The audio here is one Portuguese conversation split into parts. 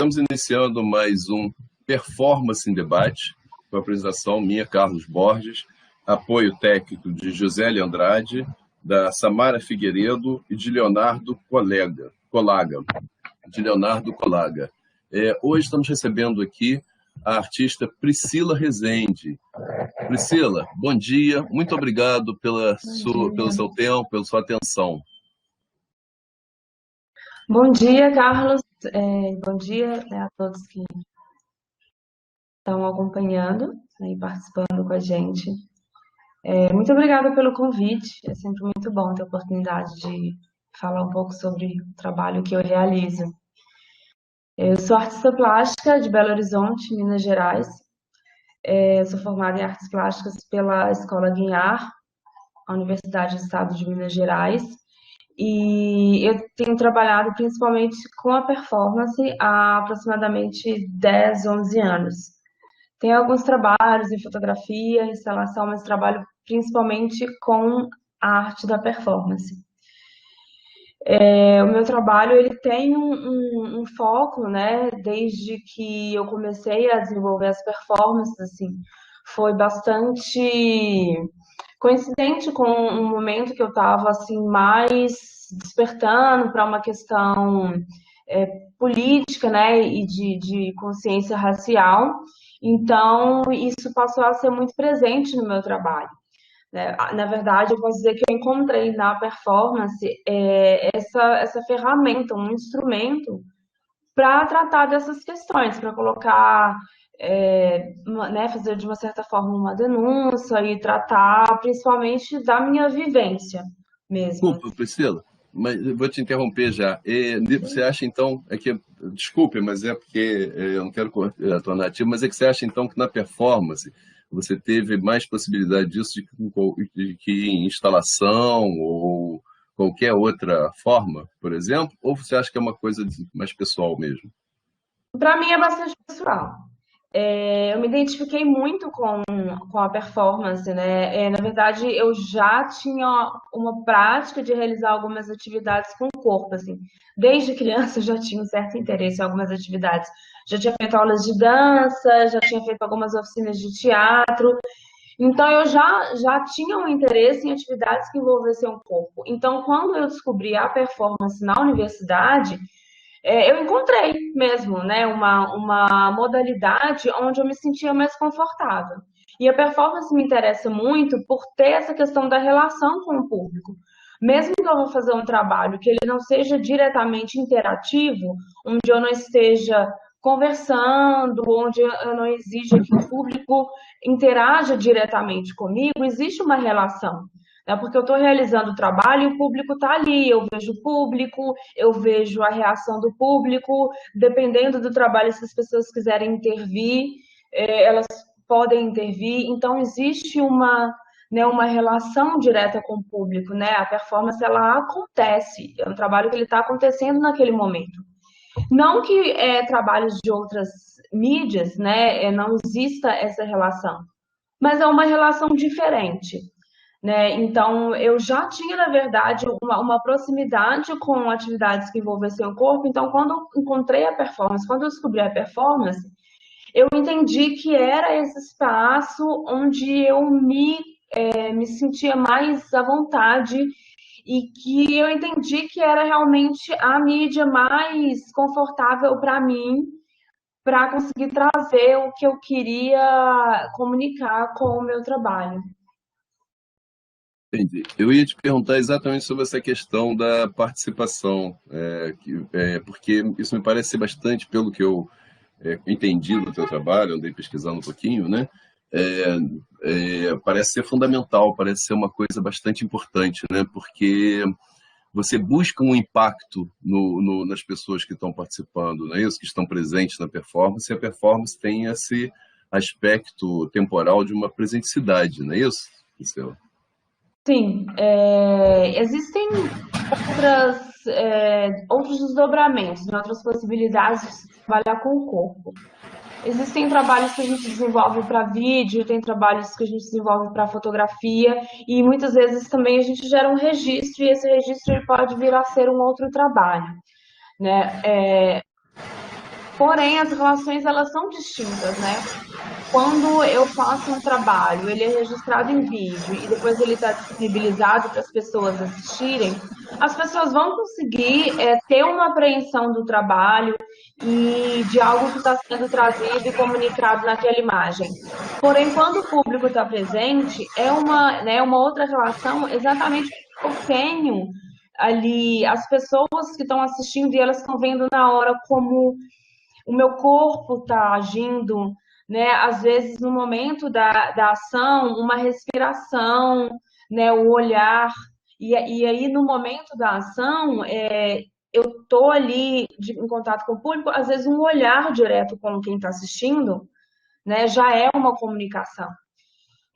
Estamos iniciando mais um Performance em Debate, com a apresentação minha, Carlos Borges, apoio técnico de José Andrade, da Samara Figueiredo e de Leonardo Colaga. Hoje estamos recebendo aqui a artista Priscila Rezende. Priscila, bom dia, muito obrigado pelo seu tempo, pela sua atenção. Bom dia, Carlos. Bom dia, a todos que estão acompanhando e participando com a gente. Muito obrigada pelo convite. É sempre muito bom ter a oportunidade de falar um pouco sobre o trabalho que eu realizo. Eu sou artista plástica de Belo Horizonte, Minas Gerais. Sou formada em artes plásticas pela Escola Guinhar, a Universidade do Estado de Minas Gerais. E eu tenho trabalhado principalmente com a performance há aproximadamente 10, 11 anos. Tenho alguns trabalhos em fotografia, instalação, mas trabalho principalmente com a arte da performance. O meu trabalho ele tem um foco, né? Desde que eu comecei a desenvolver as performances, assim, foi bastante coincidente com um momento que eu estava assim mais despertando para uma questão política, né, e de consciência racial. Então, isso passou a ser muito presente no meu trabalho, né? Na verdade, eu posso dizer que eu encontrei na performance essa ferramenta, um instrumento para tratar dessas questões, para colocar, né, fazer de uma certa forma uma denúncia e tratar principalmente da minha vivência mesmo. Desculpa, Priscila, mas eu vou te interromper já. Você acha então, desculpe, mas é porque eu não quero tornar ativo, mas é que você acha então que na performance você teve mais possibilidade disso de que em instalação ou qualquer outra forma, por exemplo? Ou você acha que é uma coisa mais pessoal mesmo? Para mim é bastante pessoal. Eu me identifiquei muito com a performance, né? Na verdade, eu já tinha uma prática de realizar algumas atividades com o corpo, assim. Desde criança eu já tinha um certo interesse em algumas atividades. Já tinha feito aulas de dança, já tinha feito algumas oficinas de teatro. Então, eu já tinha um interesse em atividades que envolvessem o corpo. Então, quando eu descobri a performance na universidade, eu encontrei mesmo, né, uma modalidade onde eu me sentia mais confortável. E a performance me interessa muito por ter essa questão da relação com o público. Mesmo que eu vou fazer um trabalho que ele não seja diretamente interativo, onde eu não esteja conversando, onde eu não exija que o público interaja diretamente comigo, existe uma relação. Porque eu estou realizando o trabalho e o público está ali, eu vejo o público, eu vejo a reação do público, dependendo do trabalho, se as pessoas quiserem intervir, elas podem intervir, então existe uma relação direta com o público, né? A performance, ela acontece, é um trabalho que ele está acontecendo naquele momento. Não que trabalhos de outras mídias, né, não exista essa relação, mas é uma relação diferente. Né? Então, eu já tinha, na verdade, uma proximidade com atividades que envolvessem o corpo. Então, quando eu encontrei a performance, quando eu descobri a performance, eu entendi que era esse espaço onde eu me sentia mais à vontade e que eu entendi que era realmente a mídia mais confortável para mim, para conseguir trazer o que eu queria comunicar com o meu trabalho. Entendi. Eu ia te perguntar exatamente sobre essa questão da participação, porque isso me parece ser bastante, pelo que eu entendi do teu trabalho, andei pesquisando um pouquinho, né? Parece ser fundamental, parece ser uma coisa bastante importante, né? Porque você busca um impacto nas pessoas que estão participando, não é isso? Que estão presentes na performance, e a performance tem esse aspecto temporal de uma presenticidade, não é isso, Priscila? Sim, existem outros desdobramentos, né, outras possibilidades de se trabalhar com o corpo. Existem trabalhos que a gente desenvolve para vídeo, tem trabalhos que a gente desenvolve para fotografia, e muitas vezes também a gente gera um registro, e esse registro ele pode vir a ser um outro trabalho, né? Porém, as relações, elas são distintas, né? Quando eu faço um trabalho, ele é registrado em vídeo e depois ele está disponibilizado para as pessoas assistirem, as pessoas vão conseguir ter uma apreensão do trabalho e de algo que está sendo trazido e comunicado naquela imagem. Porém, quando o público está presente, é uma outra relação exatamente porque eu tenho ali as pessoas que estão assistindo e elas estão vendo na hora como o meu corpo está agindo, né? Às vezes, no momento da ação, uma respiração, né? O olhar. E aí, no momento da ação, eu estou ali em contato com o público, às vezes um olhar direto com quem está assistindo, né? Já é uma comunicação.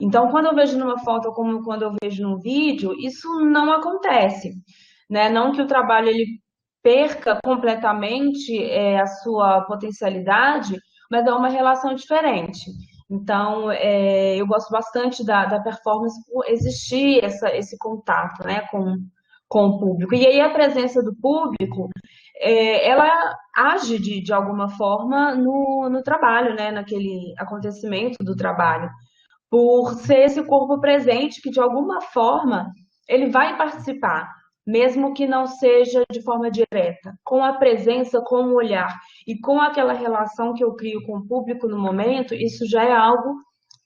Então, quando eu vejo numa foto como quando eu vejo num vídeo, isso não acontece, né? Não que o trabalho ele perca completamente a sua potencialidade, mas é uma relação diferente. Então, eu gosto bastante da performance por existir esse contato, né, com o público. E aí a presença do público, ela age de alguma forma no trabalho, né, naquele acontecimento do trabalho por ser esse corpo presente que, de alguma forma, ele vai participar, mesmo que não seja de forma direta, com a presença, com o olhar e com aquela relação que eu crio com o público no momento, isso já é algo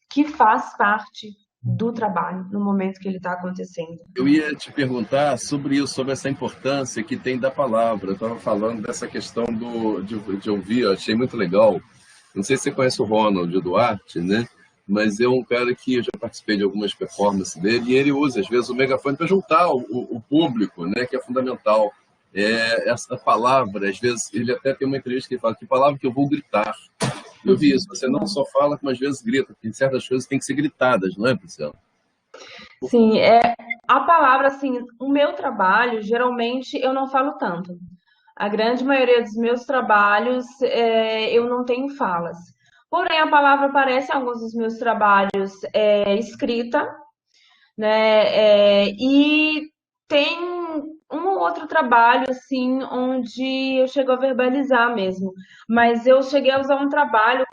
que faz parte do trabalho no momento que ele está acontecendo. Eu ia te perguntar sobre isso, sobre essa importância que tem da palavra. Eu estava falando dessa questão de ouvir, eu achei muito legal. Não sei se você conhece o Ronald Duarte, né? Mas é um cara que eu já participei de algumas performances dele e ele usa, às vezes, o megafone para juntar o público, né? Que é fundamental. Essa palavra, às vezes, ele até tem uma entrevista que ele fala: que palavra que eu vou gritar. Eu vi isso, você não só fala, como às vezes grita, porque certas coisas têm que ser gritadas, não é, Priscila? Sim, a palavra, assim, o meu trabalho, geralmente, eu não falo tanto. A grande maioria dos meus trabalhos, eu não tenho falas. Porém, a palavra aparece em alguns dos meus trabalhos escrita, né? E tem um ou outro trabalho, assim, onde eu chego a verbalizar mesmo. Mas eu cheguei a usar um trabalho,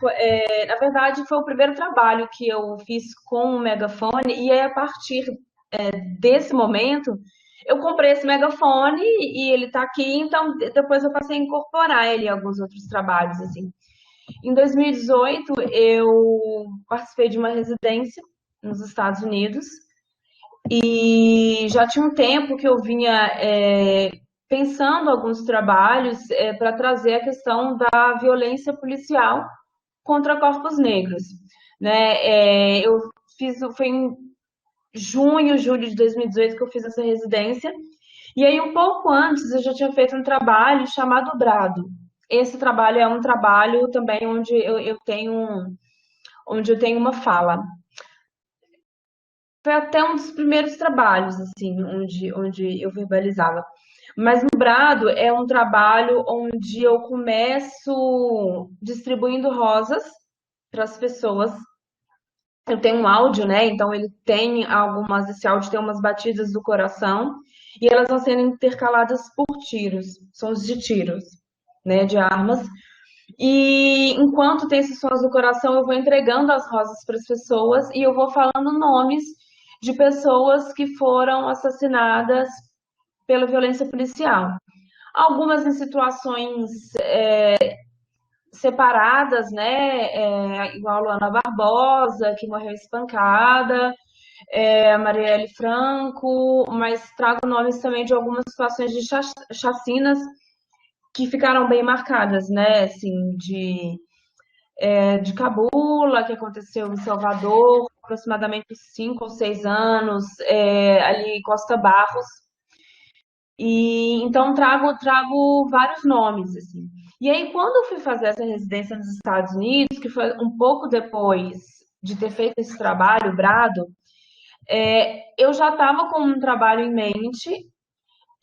na verdade, foi o primeiro trabalho que eu fiz com o megafone, e aí, a partir desse momento, eu comprei esse megafone e ele tá aqui, então depois eu passei a incorporar ele em alguns outros trabalhos, assim. Em 2018, eu participei de uma residência nos Estados Unidos e já tinha um tempo que eu vinha pensando alguns trabalhos para trazer a questão da violência policial contra corpos negros, né? Foi em junho, julho de 2018 que eu fiz essa residência. E aí, um pouco antes, eu já tinha feito um trabalho chamado Brado. Esse trabalho é um trabalho também onde eu tenho uma fala. Foi até um dos primeiros trabalhos, assim, onde eu verbalizava. Mas no Brado é um trabalho onde eu começo distribuindo rosas para as pessoas. Eu tenho um áudio, né? Então ele tem esse áudio tem umas batidas do coração e elas vão sendo intercaladas por tiros, sons de tiros, né? De armas. E enquanto tem esses sons do coração, eu vou entregando as rosas para as pessoas e eu vou falando nomes de pessoas que foram assassinadas pela violência policial. Algumas em situações separadas, né? Igual a Luana Barbosa, que morreu espancada, a Marielle Franco, mas trago nomes também de algumas situações de chacinas que ficaram bem marcadas, né? Assim, de Cabula, que aconteceu em Salvador, aproximadamente 5 ou 6 anos, ali em Costa Barros. E então trago vários nomes, assim. E aí, quando eu fui fazer essa residência nos Estados Unidos, que foi um pouco depois de ter feito esse trabalho, Brado, eu já estava com um trabalho em mente.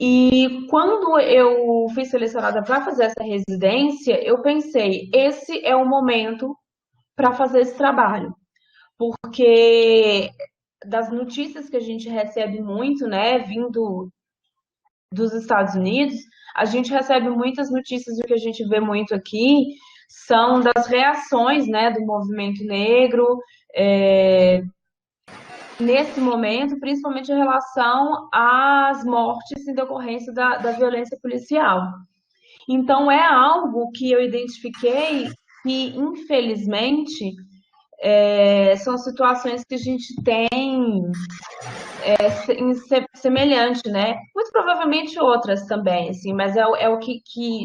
E quando eu fui selecionada para fazer essa residência, eu pensei, esse é o momento para fazer esse trabalho. Porque das notícias que a gente recebe muito, né, vindo dos Estados Unidos, a gente recebe muitas notícias do que a gente vê muito aqui são das reações, né, do movimento negro, nesse momento, principalmente em relação às mortes em decorrência da violência policial. Então, é algo que eu identifiquei que, infelizmente, são situações que a gente tem semelhante, né? Muito provavelmente outras também, assim, mas é o que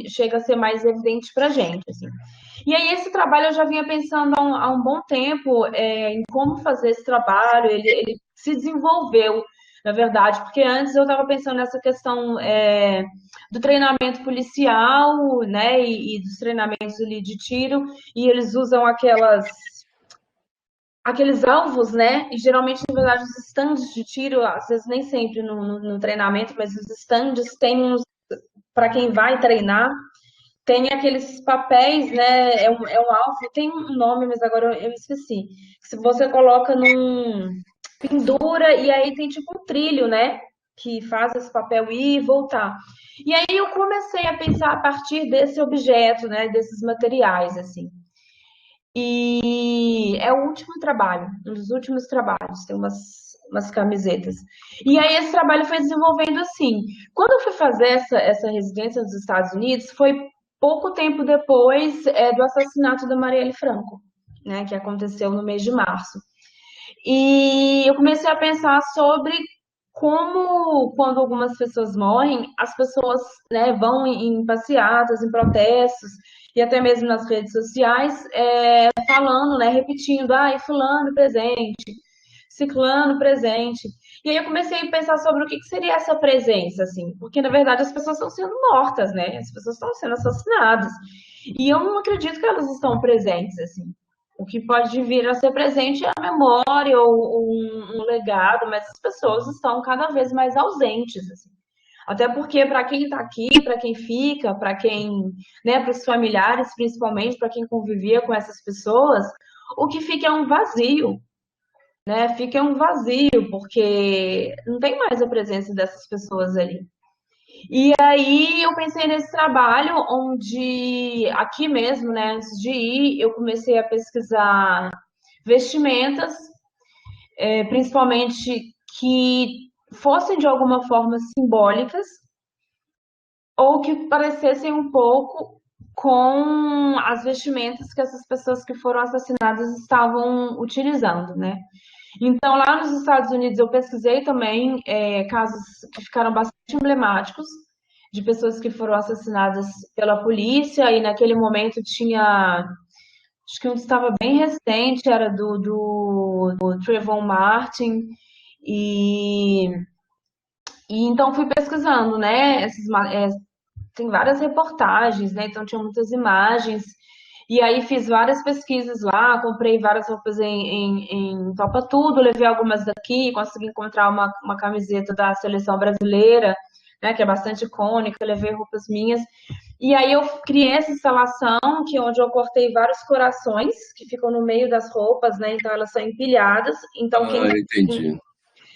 chega a ser mais evidente para a gente, assim. E aí esse trabalho eu já vinha pensando há um bom tempo em como fazer esse trabalho, ele se desenvolveu, na verdade, porque antes eu estava pensando nessa questão do treinamento policial, né, e dos treinamentos ali de tiro, e eles usam aqueles alvos, né? E geralmente, na verdade, os stands de tiro, às vezes nem sempre no treinamento, mas os stands têm uns, para quem vai treinar, tem aqueles papéis, né? É um alvo, tem um nome, mas agora eu esqueci. Se você coloca pendura, e aí tem tipo um trilho, né? Que faz esse papel ir e voltar. E aí eu comecei a pensar a partir desse objeto, né? Desses materiais, assim. E é o último trabalho, um dos últimos trabalhos, tem umas camisetas. E aí esse trabalho foi desenvolvendo assim. Quando eu fui fazer essa residência nos Estados Unidos, foi pouco tempo depois do assassinato da Marielle Franco, né, que aconteceu no mês de março. E eu comecei a pensar sobre como, quando algumas pessoas morrem, as pessoas, né, vão em passeatas, em protestos, e até mesmo nas redes sociais, falando, né, repetindo, ai, fulano presente, ciclano presente. E aí eu comecei a pensar sobre o que seria essa presença, assim, porque na verdade as pessoas estão sendo mortas, né, as pessoas estão sendo assassinadas. E eu não acredito que elas estão presentes, assim. O que pode vir a ser presente é a memória ou um legado, mas as pessoas estão cada vez mais ausentes, assim. Até porque para quem está aqui, para quem fica, para quem, né, para os familiares, principalmente, para quem convivia com essas pessoas, o que fica é um vazio, né? Fica um vazio, porque não tem mais a presença dessas pessoas ali. E aí eu pensei nesse trabalho onde, aqui mesmo, né, antes de ir, eu comecei a pesquisar vestimentas, principalmente que fossem de alguma forma simbólicas ou que parecessem um pouco com as vestimentas que essas pessoas que foram assassinadas estavam utilizando, né? Então, lá nos Estados Unidos, eu pesquisei também casos que ficaram bastante emblemáticos de pessoas que foram assassinadas pela polícia, e naquele momento tinha, acho que um estava bem recente, era do Trayvon Martin, e, e então fui pesquisando, né, tem várias reportagens, né, então tinha muitas imagens, e aí fiz várias pesquisas lá, comprei várias roupas em Topa Tudo, levei algumas daqui, consegui encontrar uma camiseta da seleção brasileira, né, que é bastante icônica, levei roupas minhas. E aí eu criei essa instalação, que é onde eu cortei vários corações, que ficam no meio das roupas, né, então elas são empilhadas. Então Entendi.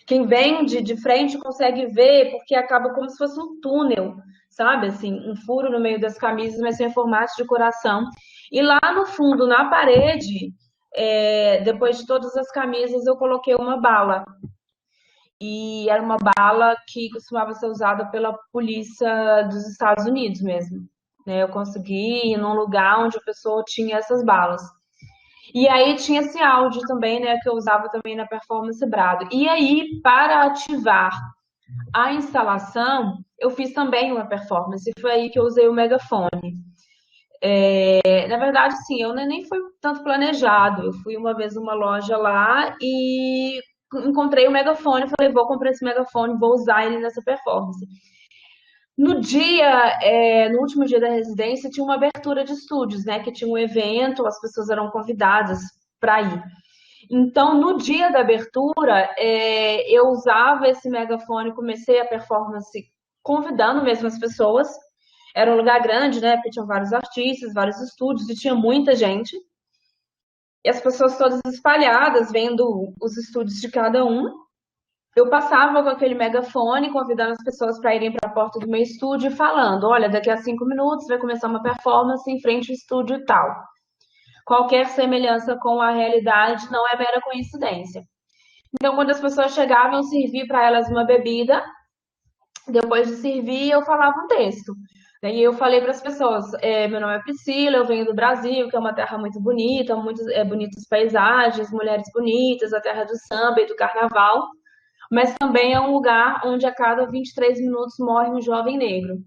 quem vem de frente consegue ver, porque acaba como se fosse um túnel, sabe? Assim, um furo no meio das camisas, mas em formato de coração. E lá no fundo, na parede, depois de todas as camisas, eu coloquei uma bala. E era uma bala que costumava ser usada pela polícia dos Estados Unidos mesmo. Né? Eu consegui ir num lugar onde a pessoa tinha essas balas. E aí tinha esse áudio também, né, que eu usava também na performance Brado. E aí, para ativar a instalação, eu fiz também uma performance. E foi aí que eu usei o megafone. Na verdade, sim, eu nem foi tanto planejado. Eu fui uma vez numa loja lá e encontrei o megafone. Falei, vou comprar esse megafone, vou usar ele nessa performance. No último dia da residência, tinha uma abertura de estúdios, né? Que tinha um evento, as pessoas eram convidadas para ir. Então, no dia da abertura, eu usava esse megafone, comecei a performance convidando mesmo as pessoas. Era um lugar grande, né? Porque tinham vários artistas, vários estúdios e tinha muita gente. E as pessoas todas espalhadas, vendo os estúdios de cada um. eu passava com aquele megafone, convidando as pessoas para irem para a porta do meu estúdio e falando: olha, daqui a 5 minutos vai começar uma performance em frente ao estúdio e tal. Qualquer semelhança com a realidade não é mera coincidência. Então, quando as pessoas chegavam, eu servia para elas uma bebida. Depois de servir, eu falava um texto. E eu falei para as pessoas: meu nome é Priscila, eu venho do Brasil, que é uma terra muito bonita, muitas bonitas paisagens, mulheres bonitas, a terra do samba e do carnaval, mas também é um lugar onde a cada 23 minutos morre um jovem negro.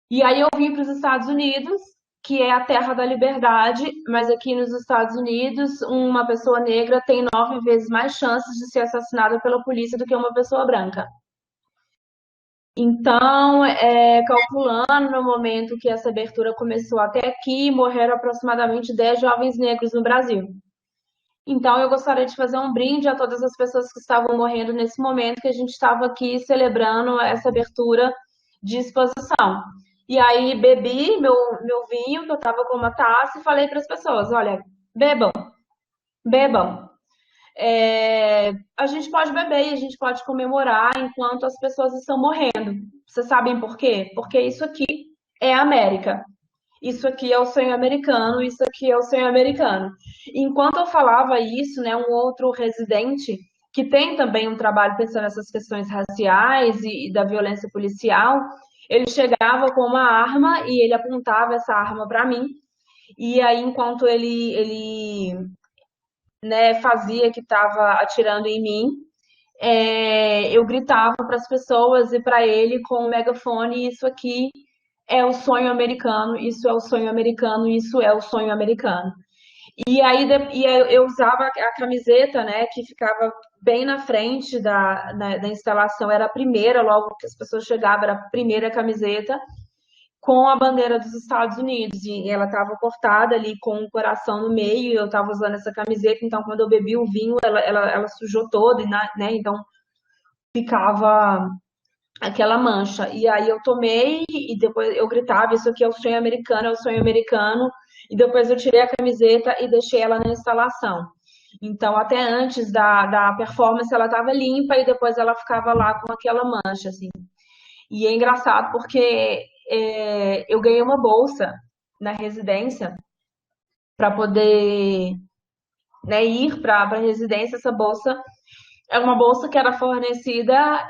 E aí eu vim para os Estados Unidos, que é a terra da liberdade, mas aqui nos Estados Unidos, uma pessoa negra tem 9 vezes mais chances de ser assassinada pela polícia do que uma pessoa branca. Então, calculando no momento que essa abertura começou até aqui, morreram aproximadamente 10 jovens negros no Brasil. Então, eu gostaria de fazer um brinde a todas as pessoas que estavam morrendo nesse momento que a gente estava aqui celebrando essa abertura de exposição. E aí, bebi meu vinho, que eu estava com uma taça, e falei para as pessoas: olha, bebam, bebam. A gente pode beber e a gente pode comemorar enquanto as pessoas estão morrendo. Vocês sabem por quê? Porque isso aqui é a América. Isso aqui é o sonho americano, isso aqui é o sonho americano. Enquanto eu falava isso, né, um outro residente que tem também um trabalho pensando nessas questões raciais e da violência policial, ele chegava com uma arma e ele apontava essa arma para mim. E aí, enquanto ele né, fazia que estava atirando em mim, eu gritava para as pessoas e para ele com o megafone: isso aqui é o sonho americano, isso é o sonho americano, isso é o sonho americano. E aí eu usava a camiseta, né, que ficava bem na frente da instalação, era a primeira, logo que as pessoas chegavam, era a primeira camiseta, com a bandeira dos Estados Unidos, e ela estava cortada ali com o coração no meio, e eu estava usando essa camiseta, então quando eu bebi o vinho, ela sujou toda, né, então ficava aquela mancha. E aí eu tomei e depois eu gritava: isso aqui é o sonho americano, é o sonho americano. E depois eu tirei a camiseta e deixei ela na instalação. Então, até antes da performance, ela estava limpa e depois ela ficava lá com aquela mancha, assim. E é engraçado porque eu ganhei uma bolsa na residência para poder, né, ir para a residência. Essa bolsa é uma bolsa que era fornecida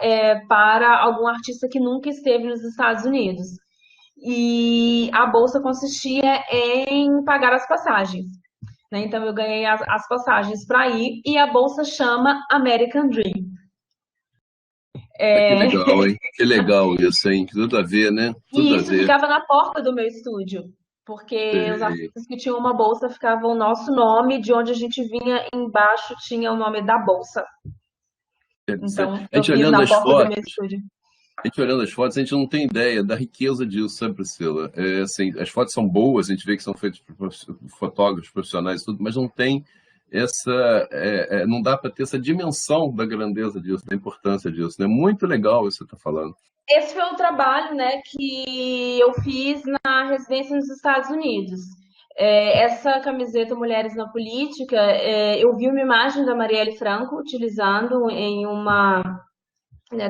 para algum artista que nunca esteve nos Estados Unidos. E a bolsa consistia em pagar as passagens. Né? Então, eu ganhei as passagens para ir e a bolsa chama American Dream. Que legal, hein? Que legal isso, hein? Tudo a ver, né? E Tudo a isso ver. ficava na porta do meu estúdio, porque os Sei. artistas que tinham uma bolsa ficavam o nosso nome, de onde a gente vinha embaixo tinha o nome da bolsa. Quer dizer, Então, a eu gente fiz olhando na as porta do fotos, meu estúdio. a gente olhando as fotos, a gente não tem ideia da riqueza disso, sabe, Priscila? Assim, as fotos são boas, a gente vê que são feitas por fotógrafos profissionais e tudo, mas não tem essa, não dá para ter essa dimensão da grandeza disso, da importância disso, né? Muito legal isso que você está falando. Esse foi o trabalho, né, que eu fiz na residência nos Estados Unidos. Essa camiseta Mulheres na Política, eu vi uma imagem da Marielle Franco utilizando em uma, né,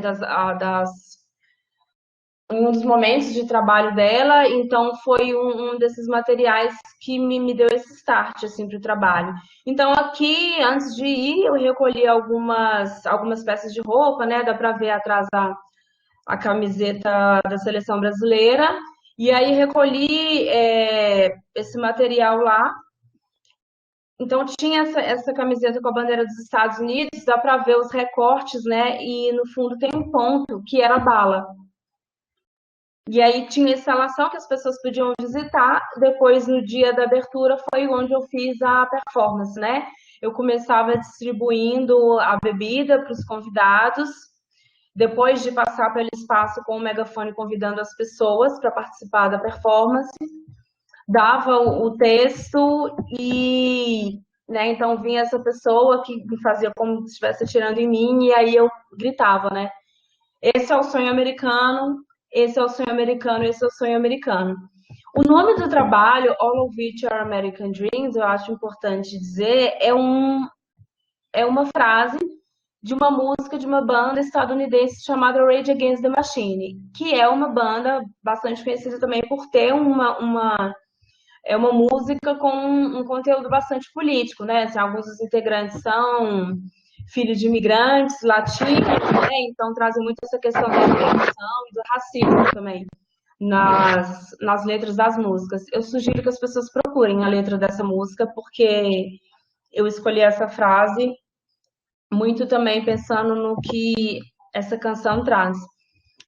em um dos momentos de trabalho dela, então foi um desses materiais que me deu esse start assim, para o trabalho. Então aqui, antes de ir, eu recolhi algumas peças de roupa, né, dá para ver atrás a camiseta da seleção brasileira, e aí recolhi esse material lá. Então tinha essa camiseta com a bandeira dos Estados Unidos, dá para ver os recortes, né? E no fundo tem um ponto que era bala. E aí tinha a instalação que as pessoas podiam visitar. Depois, no dia da abertura, foi onde eu fiz a performance, né? Eu começava distribuindo a bebida para os convidados, depois de passar pelo espaço com o megafone convidando as pessoas para participar da performance, dava o texto e, né, então vinha essa pessoa que me fazia como se estivesse atirando em mim e aí eu gritava, né? Esse é o sonho americano, esse é o sonho americano, esse é o sonho americano. O nome do trabalho, All of Which Are American Dreams, eu acho importante dizer, é uma frase de uma música de uma banda estadunidense chamada Rage Against the Machine, que é uma banda bastante conhecida também por ter uma música com um conteúdo bastante político, né? Assim, alguns dos integrantes são filhos de imigrantes latinos, né? Então trazem muito essa questão da imigração e do racismo também nas letras das músicas. Eu sugiro que as pessoas procurem a letra dessa música, porque eu escolhi essa frase muito também pensando no que essa canção traz.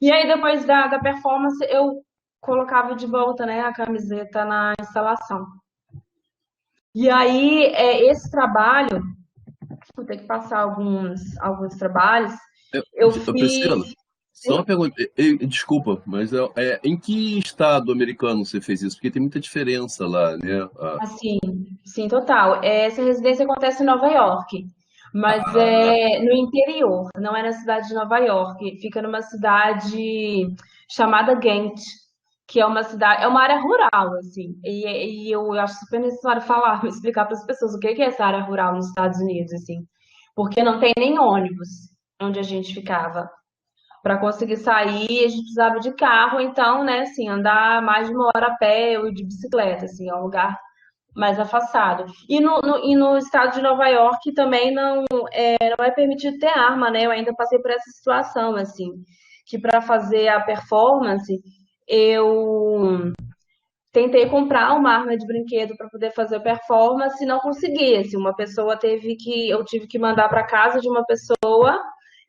E aí, depois da performance, eu colocava de volta, né, a camiseta na instalação. E aí, esse trabalho, vou ter que passar alguns trabalhos, eu Priscila, fiz. só uma pergunta, desculpa, mas em que estado americano você fez isso? Porque tem muita diferença lá, né? Assim, sim, total. Essa residência acontece em Nova York, mas Ah, é no interior, não é na cidade de Nova York. Fica numa cidade chamada Ghent, que é uma cidade, é uma área rural, assim. E eu acho super necessário falar, explicar para as pessoas o que é essa área rural nos Estados Unidos, assim, porque não tem nem ônibus onde a gente ficava. Para conseguir sair, a gente precisava de carro, então, né, assim, andar mais de uma hora a pé ou de bicicleta, assim, é um lugar mais afastado. E no estado de Nova York também não é permitido ter arma, né? Eu ainda passei por essa situação, assim, que para fazer a performance, eu tentei comprar uma arma de brinquedo para poder fazer a performance e não consegui. Assim, eu tive que mandar para casa de uma pessoa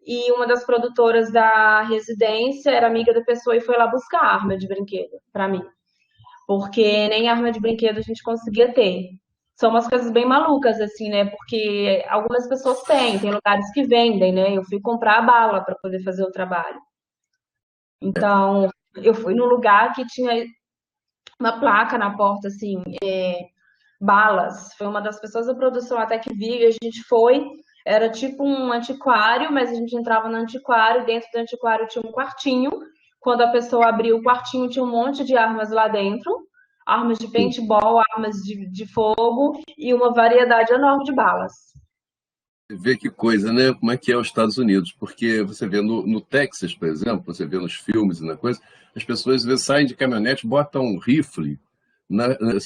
e uma das produtoras da residência era amiga da pessoa e foi lá buscar a arma de brinquedo para mim, porque nem arma de brinquedo a gente conseguia ter. São umas coisas bem malucas, assim, né? Porque algumas pessoas tem lugares que vendem, né? Eu fui comprar a bala para poder fazer o trabalho. Então, eu fui num lugar que tinha uma placa na porta, assim, balas. Foi uma das pessoas da produção até que viu e a gente foi. Era tipo um antiquário, mas a gente entrava no antiquário, dentro do antiquário tinha um quartinho. Quando a pessoa abriu o quartinho, tinha um monte de armas lá dentro. Armas de sim. paintball, armas de fogo e uma variedade enorme de balas. Vê que coisa, né? Como é que é os Estados Unidos? Porque você vê no Texas, por exemplo, você vê nos filmes e na coisa, as pessoas às vezes saem de caminhonete, botam um rifle,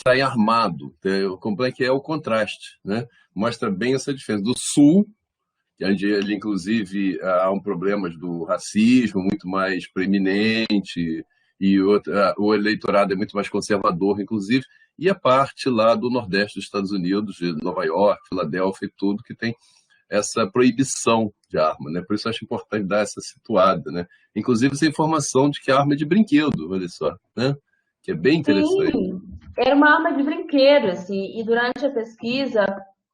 saem armado. Como é que é o contraste, né? Mostra bem essa diferença. Do Sul, onde ele, inclusive, há um problema do racismo muito mais preeminente, e o eleitorado é muito mais conservador, inclusive, e a parte lá do Nordeste dos Estados Unidos, de Nova York, Filadélfia e tudo, que tem essa proibição de arma, né? Por isso eu acho importante dar essa situada, né? Inclusive essa informação de que a arma é de brinquedo, olha só, né? Que é bem interessante. Sim, era uma arma de brinquedo, assim, e durante a pesquisa,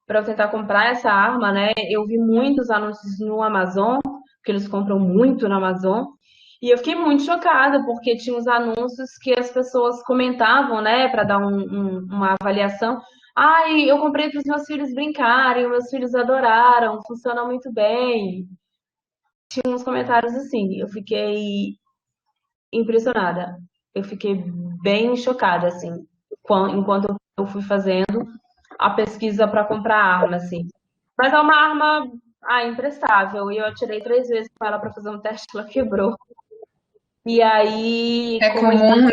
para eu tentar comprar essa arma, né, eu vi muitos anúncios no Amazon, porque eles compram muito na Amazon, e eu fiquei muito chocada, porque tinha os anúncios que as pessoas comentavam, né, para dar uma avaliação. Ai, eu comprei para os meus filhos brincarem, meus filhos adoraram, funciona muito bem. Tinha uns comentários assim, eu fiquei impressionada. Eu fiquei bem chocada, assim, enquanto eu fui fazendo a pesquisa para comprar arma, assim. Mas é uma arma, imprestável. E eu atirei 3 vezes com ela para fazer um teste, ela quebrou. E aí, É como está. comum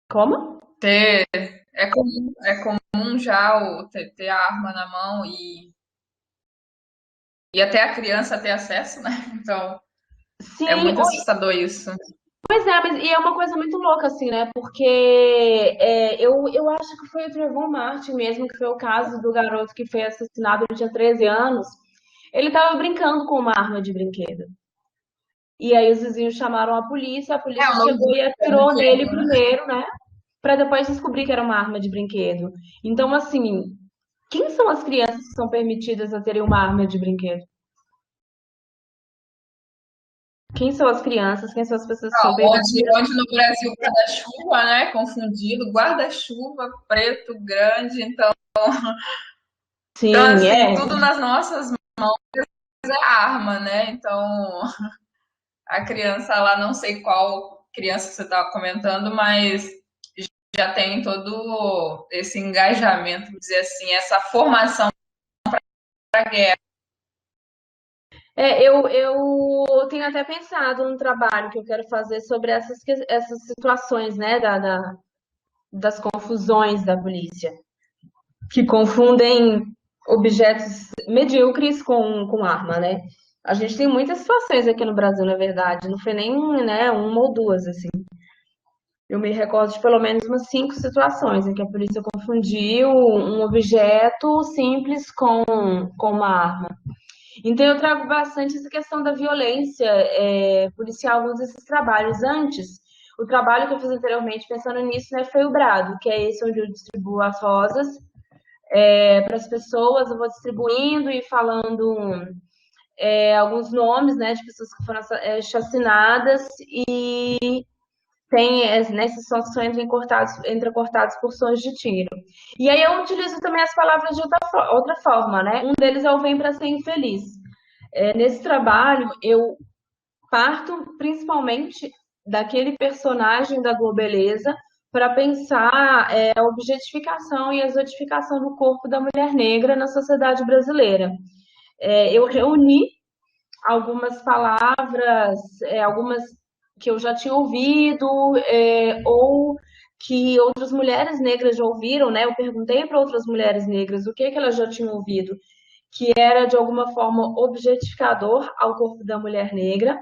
Como? ter, é comum já ter a arma na mão e até a criança ter acesso, né? Então, é Sim, muito assustador isso. pois é, mas e é uma coisa muito louca, assim, né? Porque eu acho que foi o Trayvon Martin mesmo, que foi o caso do garoto que foi assassinado, ele tinha 13 anos. Ele estava brincando com uma arma de brinquedo. E aí os vizinhos chamaram a É, polícia o nome chegou e é atirou nele brinquedo, né? primeiro, né? Para depois descobrir que era uma arma de brinquedo. Então, assim, quem são as crianças que são permitidas a terem uma arma de brinquedo? Quem são as crianças? Quem são as pessoas que são permitidas? Onde no Brasil guarda-chuva, né? Confundido, guarda-chuva preto grande, então Sim, assim, é. tudo nas nossas é arma, né? Então, a criança lá, não sei qual criança você estava comentando, mas já tem todo esse engajamento, vamos dizer assim, essa formação para a guerra. Eu tenho até pensado num trabalho que eu quero fazer sobre essas situações, né, das confusões da polícia, que confundem objetos medíocres com arma, né? A gente tem muitas situações aqui no Brasil, na verdade, não foi nem, né, uma ou duas, assim. Eu me recordo de pelo menos umas 5 situações em que a polícia confundiu um objeto simples com uma arma. Então, eu trago bastante essa questão da violência policial em alguns desses trabalhos. Antes, o trabalho que eu fiz anteriormente, pensando nisso, né, foi o Brado, que é esse onde eu distribuo as rosas para as pessoas. Eu vou distribuindo e falando alguns nomes, né, de pessoas que foram chacinadas, e tem nesses sons que são entrecortados por sons de tiro. E aí eu utilizo também as palavras de outra forma, né? Um deles é o Vem para Ser Infeliz. Nesse trabalho, eu parto principalmente daquele personagem da Globeleza para pensar a objetificação e a exotificação do corpo da mulher negra na sociedade brasileira. Eu reuni algumas palavras, algumas que eu já tinha ouvido, ou que outras mulheres negras já ouviram, né? Eu perguntei para outras mulheres negras o que elas já tinham ouvido, que era de alguma forma objetificador ao corpo da mulher negra.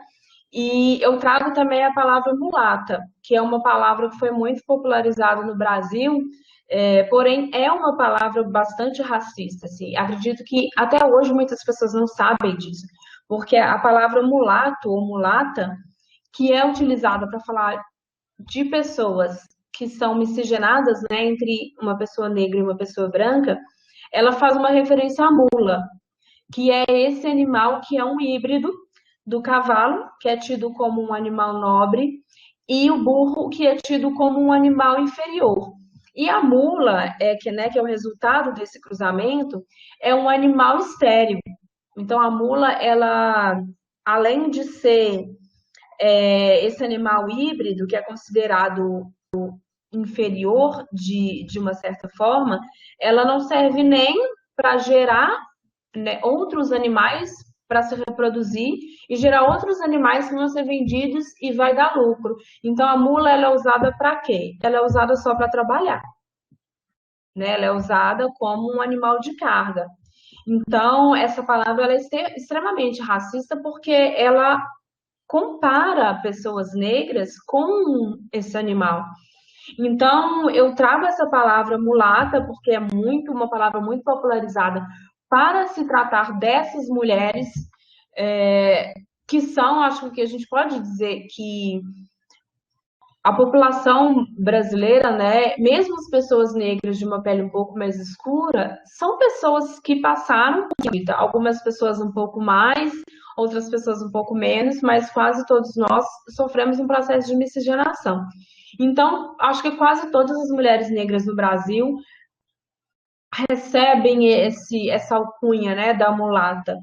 E eu trago também a palavra mulata, que é uma palavra que foi muito popularizada no Brasil, porém é uma palavra bastante racista. Assim. Acredito que até hoje muitas pessoas não sabem disso, porque a palavra mulato ou mulata, que é utilizada para falar de pessoas que são miscigenadas, né, entre uma pessoa negra e uma pessoa branca, ela faz uma referência à mula, que é esse animal que é um híbrido do cavalo, que é tido como um animal nobre, e o burro, que é tido como um animal inferior. E a mula, que é o resultado desse cruzamento, é um animal estéril. Então, a mula, ela, além de ser esse animal híbrido, que é considerado inferior de uma certa forma, ela não serve nem para gerar, né, outros animais para se reproduzir e gerar outros animais que vão ser vendidos e vai dar lucro. Então, a mula ela é usada para quê? Ela é usada só para trabalhar. Né? Ela é usada como um animal de carga. Então, essa palavra ela é extremamente racista porque ela compara pessoas negras com esse animal. Então, eu trago essa palavra mulata porque é uma palavra muito popularizada para se tratar dessas mulheres que são, acho que a gente pode dizer que a população brasileira, né, mesmo as pessoas negras de uma pele um pouco mais escura, são pessoas que passaram por vida. Algumas pessoas um pouco mais, outras pessoas um pouco menos, mas quase todos nós sofremos um processo de miscigenação. Então, acho que quase todas as mulheres negras no Brasil recebem essa alcunha, né, da mulata.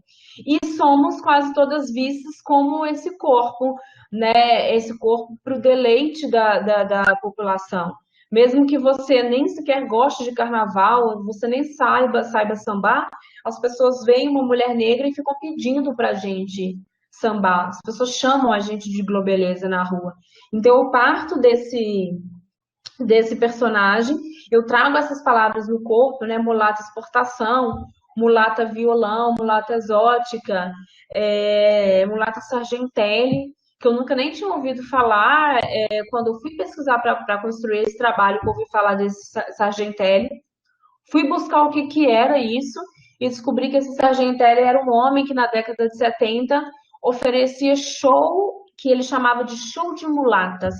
E somos quase todas vistas como esse corpo, né, esse corpo para o deleite da população. Mesmo que você nem sequer goste de carnaval, você nem saiba sambar, as pessoas veem uma mulher negra e ficam pedindo para a gente sambar. As pessoas chamam a gente de globeleza na rua. Então, eu parto desse personagem, eu trago essas palavras no corpo, né? Mulata exportação, mulata violão, mulata exótica, mulata sargentelli, que eu nunca nem tinha ouvido falar. Quando eu fui pesquisar para construir esse trabalho, eu ouvi falar desse sargentelli, fui buscar o que era isso e descobri que esse sargentelli era um homem que na década de 70 oferecia show que ele chamava de show de mulatas.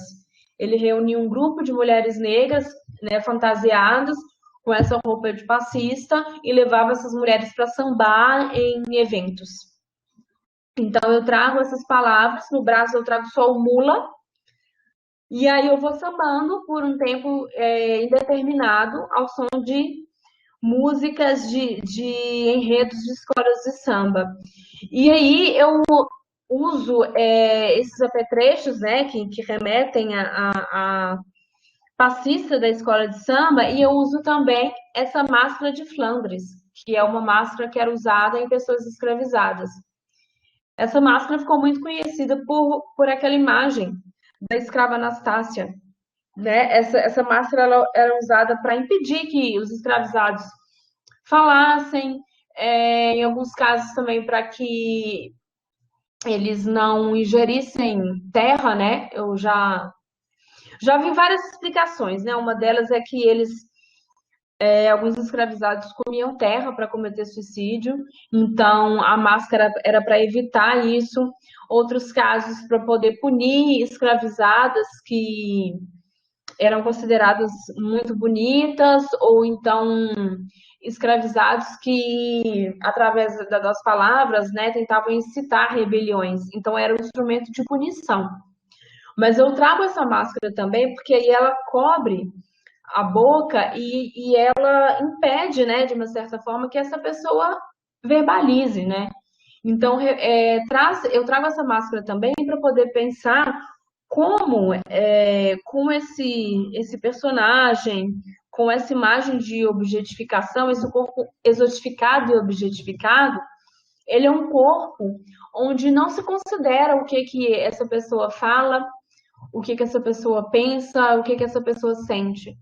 Ele reunia um grupo de mulheres negras, né, fantasiadas, com essa roupa de passista, e levava essas mulheres para sambar em eventos. Então, eu trago essas palavras, no braço eu trago só o mula, e aí eu vou sambando por um tempo indeterminado, ao som de músicas de enredos de escolas de samba. E aí eu uso esses apetrechos, né, que remetem a passista da escola de samba, e eu uso também essa máscara de Flandres, que é uma máscara que era usada em pessoas escravizadas. Essa máscara ficou muito conhecida por aquela imagem da escrava Anastácia, né? Essa máscara ela era usada para impedir que os escravizados falassem, em alguns casos também para que eles não ingerissem terra, né? Eu já vi várias explicações, né? Uma delas é que alguns escravizados comiam terra para cometer suicídio, então a máscara era para evitar isso. Outros casos para poder punir escravizadas que eram consideradas muito bonitas, ou então escravizados que, através das palavras, né, tentavam incitar rebeliões. Então era um instrumento de punição. Mas eu trago essa máscara também porque aí ela cobre a boca e ela impede, né, de uma certa forma, que essa pessoa verbalize, né? Então, eu trago essa máscara também para poder pensar como esse personagem, com essa imagem de objetificação, esse corpo exotificado e objetificado, ele é um corpo onde não se considera o que essa pessoa fala, o que essa pessoa pensa, o que essa pessoa sente,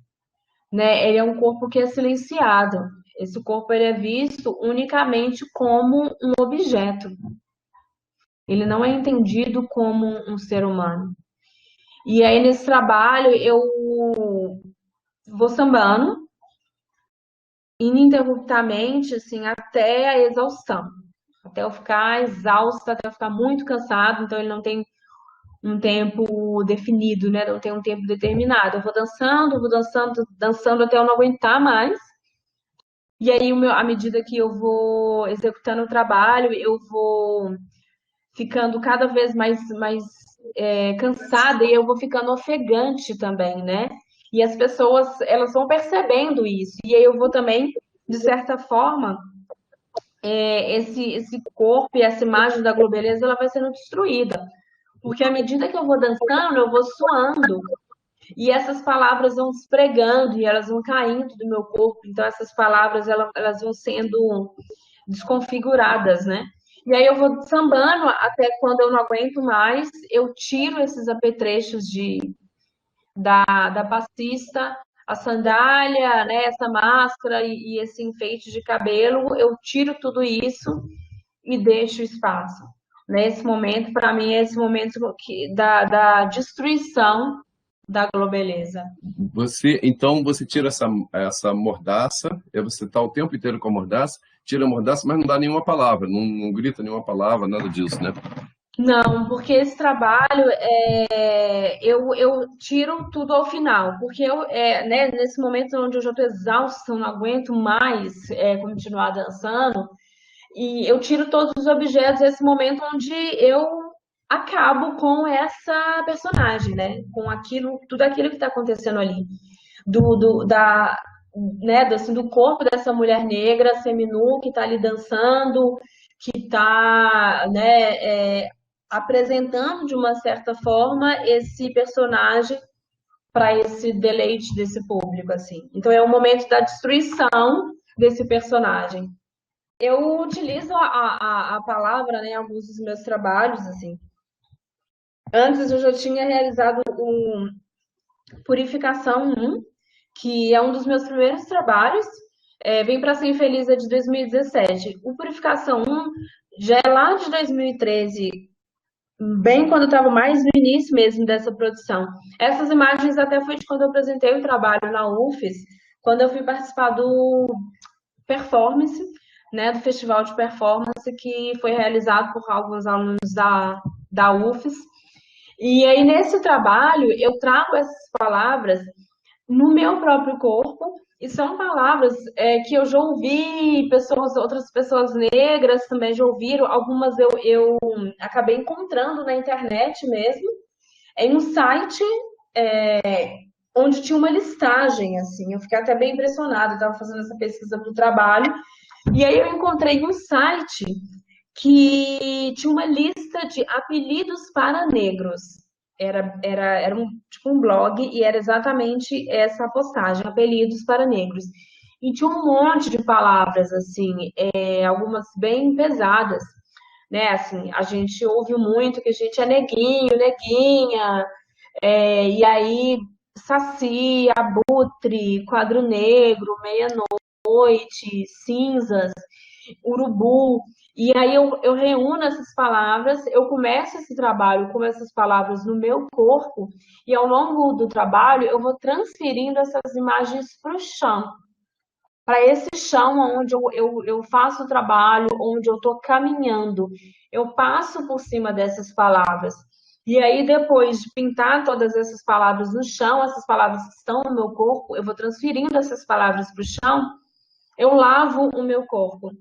né? Ele é um corpo que é silenciado. Esse corpo ele é visto unicamente como um objeto. Ele não é entendido como um ser humano. E aí, nesse trabalho, eu vou sambando ininterruptamente, assim, até a exaustão. Até eu ficar exausta, até eu ficar muito cansado. Então, ele não tem um tempo definido, né? Não tem um tempo determinado. Eu vou dançando, dançando até eu não aguentar mais. E aí, à medida que eu vou executando o trabalho, eu vou ficando cada vez mais cansada e eu vou ficando ofegante também, né? E as pessoas, elas vão percebendo isso. E aí eu vou também, de certa forma, esse corpo e essa imagem da globeleza, ela vai sendo destruída. Porque à medida que eu vou dançando, eu vou suando. E essas palavras vão se pregando e elas vão caindo do meu corpo. Então, essas palavras, elas vão sendo desconfiguradas, né? E aí eu vou sambando até quando eu não aguento mais, eu tiro esses apetrechos da passista, a sandália, né, essa máscara e esse enfeite de cabelo, eu tiro tudo isso e deixo espaço. Nesse momento, para mim, é esse momento da destruição da globeleza. Então você tira essa mordaça, você está o tempo inteiro com a mordaça, tira a mordaça, mas não dá nenhuma palavra, não grita nenhuma palavra, nada disso, né? Não, porque esse trabalho eu tiro tudo ao final, porque né, nesse momento onde eu já estou exausta, eu não aguento mais continuar dançando, e eu tiro todos os objetos nesse momento onde eu acabo com essa personagem, né? Com tudo aquilo que está acontecendo ali. Do corpo dessa mulher negra, seminu, que está ali dançando, que está, né, apresentando de uma certa forma esse personagem para esse deleite desse público, assim. Então é o momento da destruição desse personagem. Eu utilizo a palavra, né, em alguns dos meus trabalhos, assim. Antes eu já tinha realizado o Purificação 1, que é um dos meus primeiros trabalhos. Vem para Ser Infeliz é de 2017. O Purificação 1 já é lá de 2013, bem quando eu estava mais no início mesmo dessa produção. Essas imagens até foi de quando eu apresentei o trabalho na UFES, quando eu fui participar do Performance, né, do Festival de Performance, que foi realizado por alguns alunos da UFES. E aí, nesse trabalho, eu trago essas palavras no meu próprio corpo, e são palavras que eu já ouvi, outras pessoas negras também já ouviram, algumas eu acabei encontrando na internet mesmo, em um site onde tinha uma listagem, assim, eu fiquei até bem impressionada, eu estava fazendo essa pesquisa para o trabalho, e aí eu encontrei um site que tinha uma lista de apelidos para negros. Era tipo um blog e era exatamente essa postagem, apelidos para negros. E tinha um monte de palavras, assim, algumas bem pesadas, né? Assim, a gente ouve muito que a gente é neguinho, neguinha, e aí Saci, Abutre, Quadro Negro, Meia-Noite, Cinzas, Urubu. E aí eu reúno essas palavras, eu começo esse trabalho com essas palavras no meu corpo, e ao longo do trabalho eu vou transferindo essas imagens para o chão, para esse chão onde eu faço o trabalho, onde eu estou caminhando. Eu passo por cima dessas palavras. E aí, depois de pintar todas essas palavras no chão, essas palavras que estão no meu corpo, eu vou transferindo essas palavras para o chão, eu lavo o meu corpo.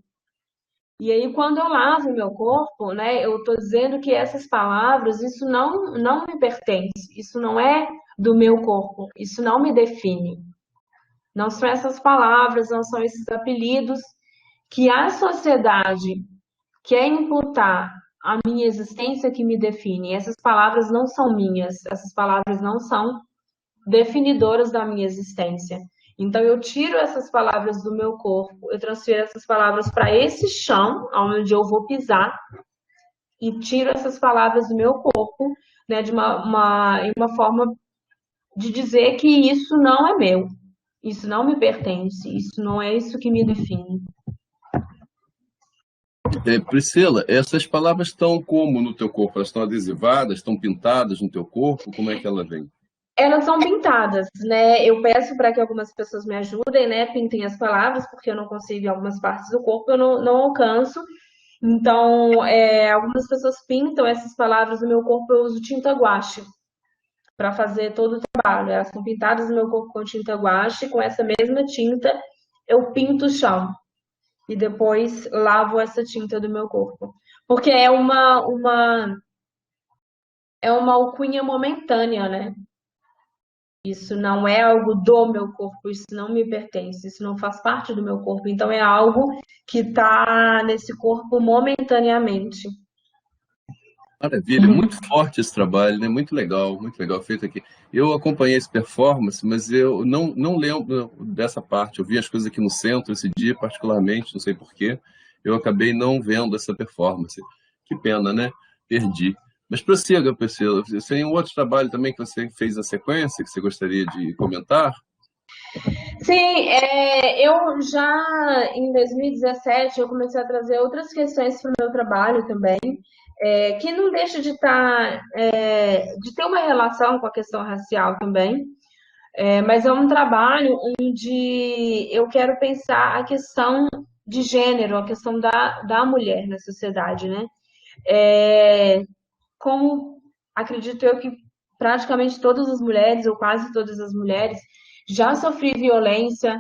E aí, quando eu lavo o meu corpo, né, eu estou dizendo que essas palavras, isso não me pertence, isso não é do meu corpo, isso não me define. Não são essas palavras, não são esses apelidos que a sociedade quer imputar à minha existência que me define. Essas palavras não são minhas, essas palavras não são definidoras da minha existência. Então, eu tiro essas palavras do meu corpo, eu transfiro essas palavras para esse chão, onde eu vou pisar, e tiro essas palavras do meu corpo, né, de uma forma de dizer que isso não é meu, isso não me pertence, isso não é isso que me define. Priscila, essas palavras estão como no teu corpo? Elas estão adesivadas, estão pintadas no teu corpo? Como é que ela vem? Elas são pintadas, né? Eu peço para que algumas pessoas me ajudem, né? Pintem as palavras, porque eu não consigo em algumas partes do corpo, eu não alcanço. Então, algumas pessoas pintam essas palavras no meu corpo, eu uso tinta guache para fazer todo o trabalho. Elas são pintadas no meu corpo com tinta guache, com essa mesma tinta eu pinto o chão e depois lavo essa tinta do meu corpo. Porque é uma alcunha momentânea, né? Isso não é algo do meu corpo, isso não me pertence, isso não faz parte do meu corpo. Então é algo que está nesse corpo momentaneamente. Maravilha, muito forte esse trabalho, né? Muito legal feito aqui. Eu acompanhei esse performance, mas eu não lembro dessa parte. Eu vi as coisas aqui no centro esse dia, particularmente, não sei porquê. Eu acabei não vendo essa performance. Que pena, né? Perdi. Mas prossiga, Priscila. Você tem um outro trabalho também que você fez na sequência, que você gostaria de comentar? Sim, eu já em 2017 eu comecei a trazer outras questões para o meu trabalho também, que não deixa de de ter uma relação com a questão racial também, mas é um trabalho onde eu quero pensar a questão de gênero, a questão da mulher na sociedade, né? Como acredito eu que praticamente todas as mulheres, ou quase todas as mulheres, já sofri violência,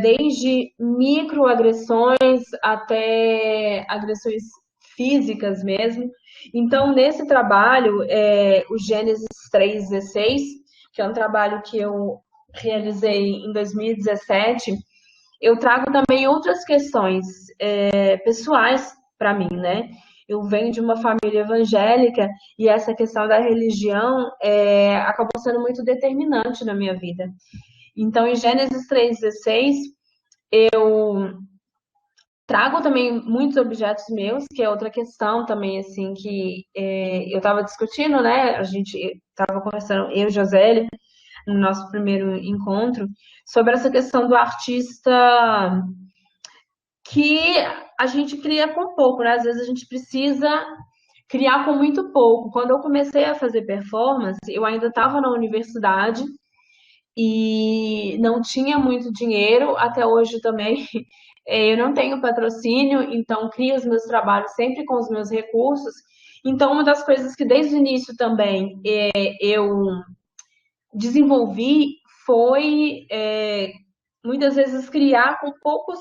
desde microagressões até agressões físicas mesmo. Então, nesse trabalho, o Gênesis 3:16, que é um trabalho que eu realizei em 2017, eu trago também outras questões pessoais para mim, né? Eu venho de uma família evangélica e essa questão da religião acabou sendo muito determinante na minha vida. Então, em Gênesis 3:16, eu trago também muitos objetos meus, que é outra questão também, assim, que eu estava discutindo, né? A gente estava conversando, eu e Josélia, no nosso primeiro encontro, sobre essa questão do artista que a gente cria com pouco, né? Às vezes a gente precisa criar com muito pouco. Quando eu comecei a fazer performance, eu ainda estava na universidade e não tinha muito dinheiro. Até hoje também eu não tenho patrocínio, então crio os meus trabalhos sempre com os meus recursos. Então, uma das coisas que desde o início também eu desenvolvi foi muitas vezes criar com poucos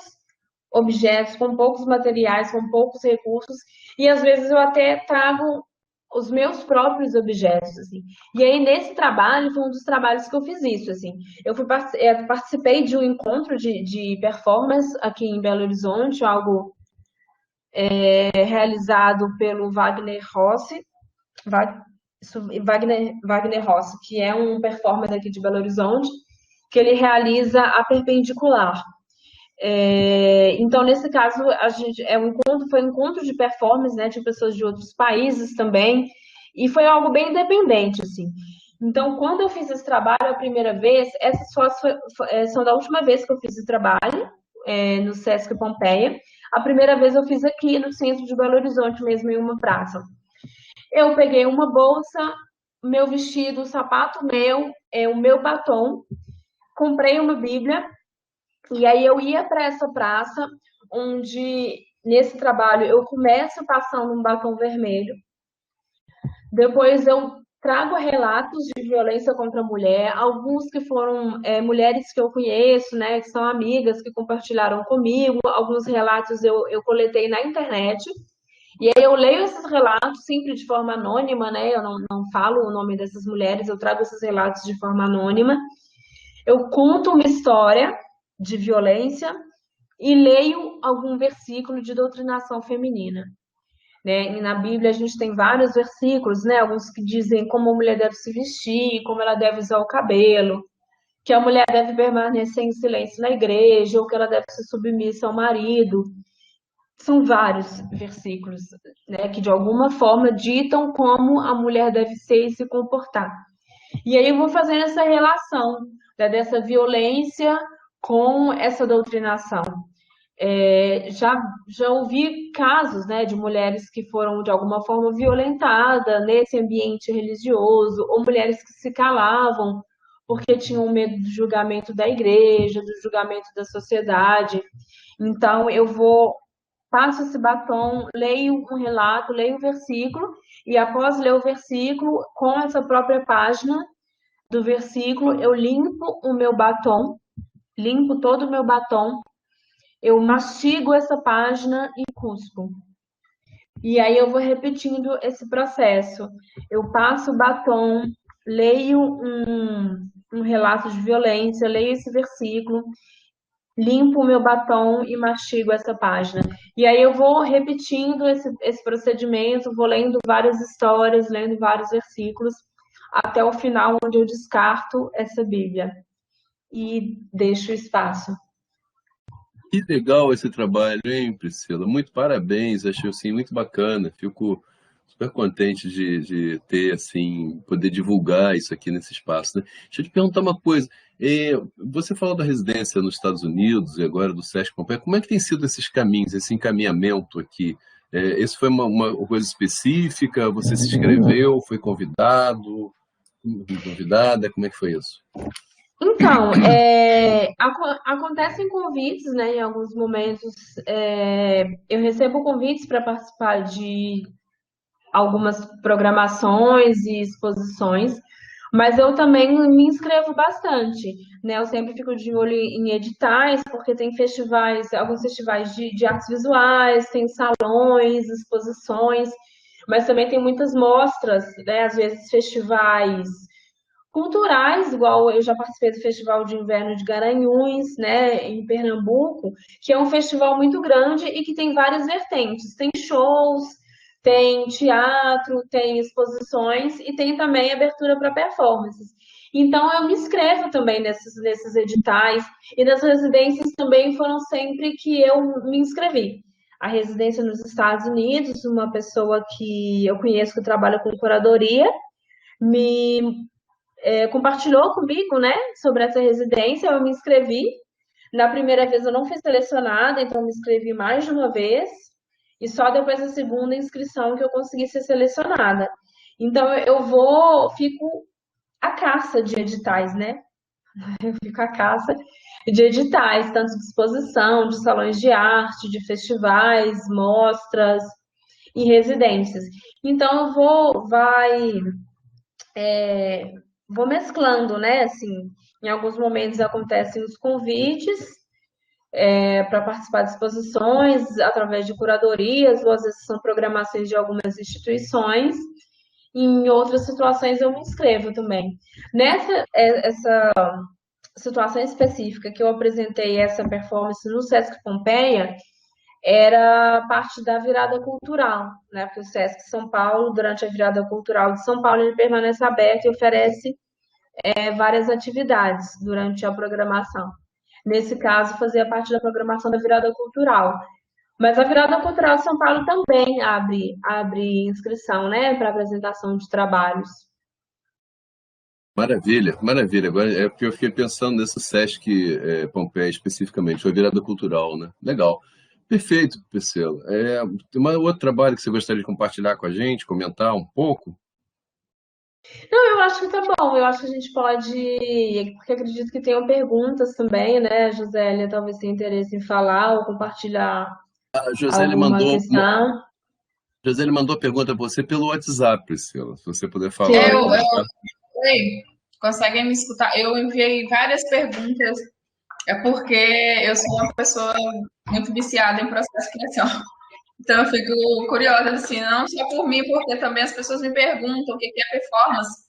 objetos, com poucos materiais, com poucos recursos, e às vezes eu até trago os meus próprios objetos, assim. E aí, nesse trabalho, foi um dos trabalhos que eu fiz isso, assim. Eu participei de um encontro de performance aqui em Belo Horizonte, algo realizado pelo Wagner Rossi, Wagner Rossi, que é um performer aqui de Belo Horizonte, que ele realiza a perpendicular. Então, nesse caso, foi um encontro de performance, né, de pessoas de outros países também, e foi algo bem independente, assim. Então, quando eu fiz esse trabalho a primeira vez, essas fotos são da última vez que eu fiz esse trabalho, no Sesc Pompeia. A primeira vez eu fiz aqui no centro de Belo Horizonte, mesmo em uma praça. Eu peguei uma bolsa, meu vestido, o sapato meu, o meu batom, comprei uma Bíblia, e aí eu ia para essa praça, onde nesse trabalho eu começo passando um batom vermelho, depois eu trago relatos de violência contra a mulher, alguns que foram mulheres que eu conheço, né, que são amigas, que compartilharam comigo, alguns relatos eu coletei na internet, e aí eu leio esses relatos sempre de forma anônima, né, eu não falo o nome dessas mulheres, eu trago esses relatos de forma anônima, eu conto uma história de violência e leio algum versículo de doutrinação feminina. Né? E na Bíblia a gente tem vários versículos, né? Alguns que dizem como a mulher deve se vestir, como ela deve usar o cabelo, que a mulher deve permanecer em silêncio na igreja, ou que ela deve ser submissa ao marido. São vários versículos, né, que de alguma forma ditam como a mulher deve ser e se comportar. E aí eu vou fazendo essa relação, né, dessa violência com essa doutrinação. Já ouvi casos, né, de mulheres que foram de alguma forma violentadas nesse ambiente religioso, ou mulheres que se calavam porque tinham medo do julgamento da igreja, do julgamento da sociedade. Então passo esse batom, leio um relato, leio o versículo, e após ler o versículo, com essa própria página do versículo, eu limpo o meu batom, limpo todo o meu batom, eu mastigo essa página e cuspo. E aí eu vou repetindo esse processo. Eu passo o batom, leio um relato de violência, leio esse versículo, limpo o meu batom e mastigo essa página. E aí eu vou repetindo esse procedimento, vou lendo várias histórias, lendo vários versículos, até o final, onde eu descarto essa Bíblia e deixo espaço. Que legal esse trabalho, hein, Priscila? Muito parabéns, achei assim muito bacana. Fico super contente de ter assim, poder divulgar isso aqui nesse espaço, né? Deixa eu te perguntar uma coisa. Você falou da residência nos Estados Unidos e agora do Sesc Pompeia. Como é que tem sido esses caminhos, esse encaminhamento aqui? Esse foi uma coisa específica? Você se inscreveu? Foi convidada? Como é que foi isso? Então, acontecem convites, né? Em alguns momentos eu recebo convites para participar de algumas programações e exposições, mas eu também me inscrevo bastante, né? Eu sempre fico de olho em editais, porque tem festivais, alguns festivais de artes visuais, tem salões, exposições, mas também tem muitas mostras, né? Às vezes festivais culturais, igual eu já participei do Festival de Inverno de Garanhuns, né, em Pernambuco, que é um festival muito grande e que tem várias vertentes. Tem shows, tem teatro, tem exposições e tem também abertura para performances. Então, eu me inscrevo também nesses editais e nas residências também foram sempre que eu me inscrevi. A residência nos Estados Unidos, uma pessoa que eu conheço que trabalha com curadoria, me compartilhou comigo, né, sobre essa residência, eu me inscrevi. Na primeira vez eu não fui selecionada, então eu me inscrevi mais de uma vez, e só depois da segunda inscrição que eu consegui ser selecionada. Então fico à caça de editais, né? Eu fico à caça de editais, tanto de exposição, de salões de arte, de festivais, mostras e residências. Então vou mesclando, né? Assim, em alguns momentos acontecem os convites para participar de exposições através de curadorias, ou às vezes são programações de algumas instituições. Em outras situações eu me inscrevo também. Essa situação específica que eu apresentei essa performance no Sesc Pompeia era parte da virada cultural, né? Porque o Sesc São Paulo, durante a virada cultural de São Paulo, ele permanece aberto e oferece várias atividades durante a programação. nesse caso, fazia parte da programação da Virada Cultural. Mas a Virada Cultural de São Paulo também abre inscrição, né, para apresentação de trabalhos. Maravilha, maravilha. Agora é porque eu fiquei pensando nesse Sesc Pompeia especificamente, foi virada cultural, né? Legal. Perfeito, Priscila. Tem um outro trabalho que você gostaria de compartilhar com a gente, comentar um pouco? Não, eu acho que tá bom. Eu acho que a gente pode, porque acredito que tenham perguntas também, né, Josélia? Talvez tenha interesse em falar ou compartilhar A alguma questão. José mandou a pergunta para você pelo WhatsApp, Priscila, se você puder falar Eu, aí, eu, tá? Oi, conseguem me escutar? Eu enviei várias perguntas, é porque eu sou uma pessoa muito viciada em processo de criação. Então eu fico curiosa, assim, não só por mim, porque também as pessoas me perguntam o que é performance.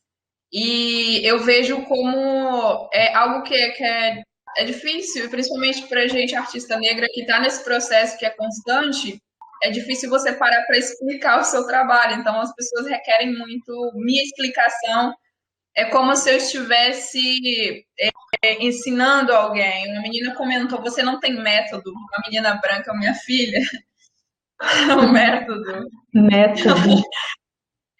E eu vejo como é algo que é difícil, principalmente para gente, artista negra, que está nesse processo que é constante, é difícil você parar para explicar o seu trabalho. Então as pessoas requerem muito minha explicação. É como se eu estivesse ensinando alguém. Uma menina comentou: você não tem método. Uma menina branca, minha filha, o método. Método.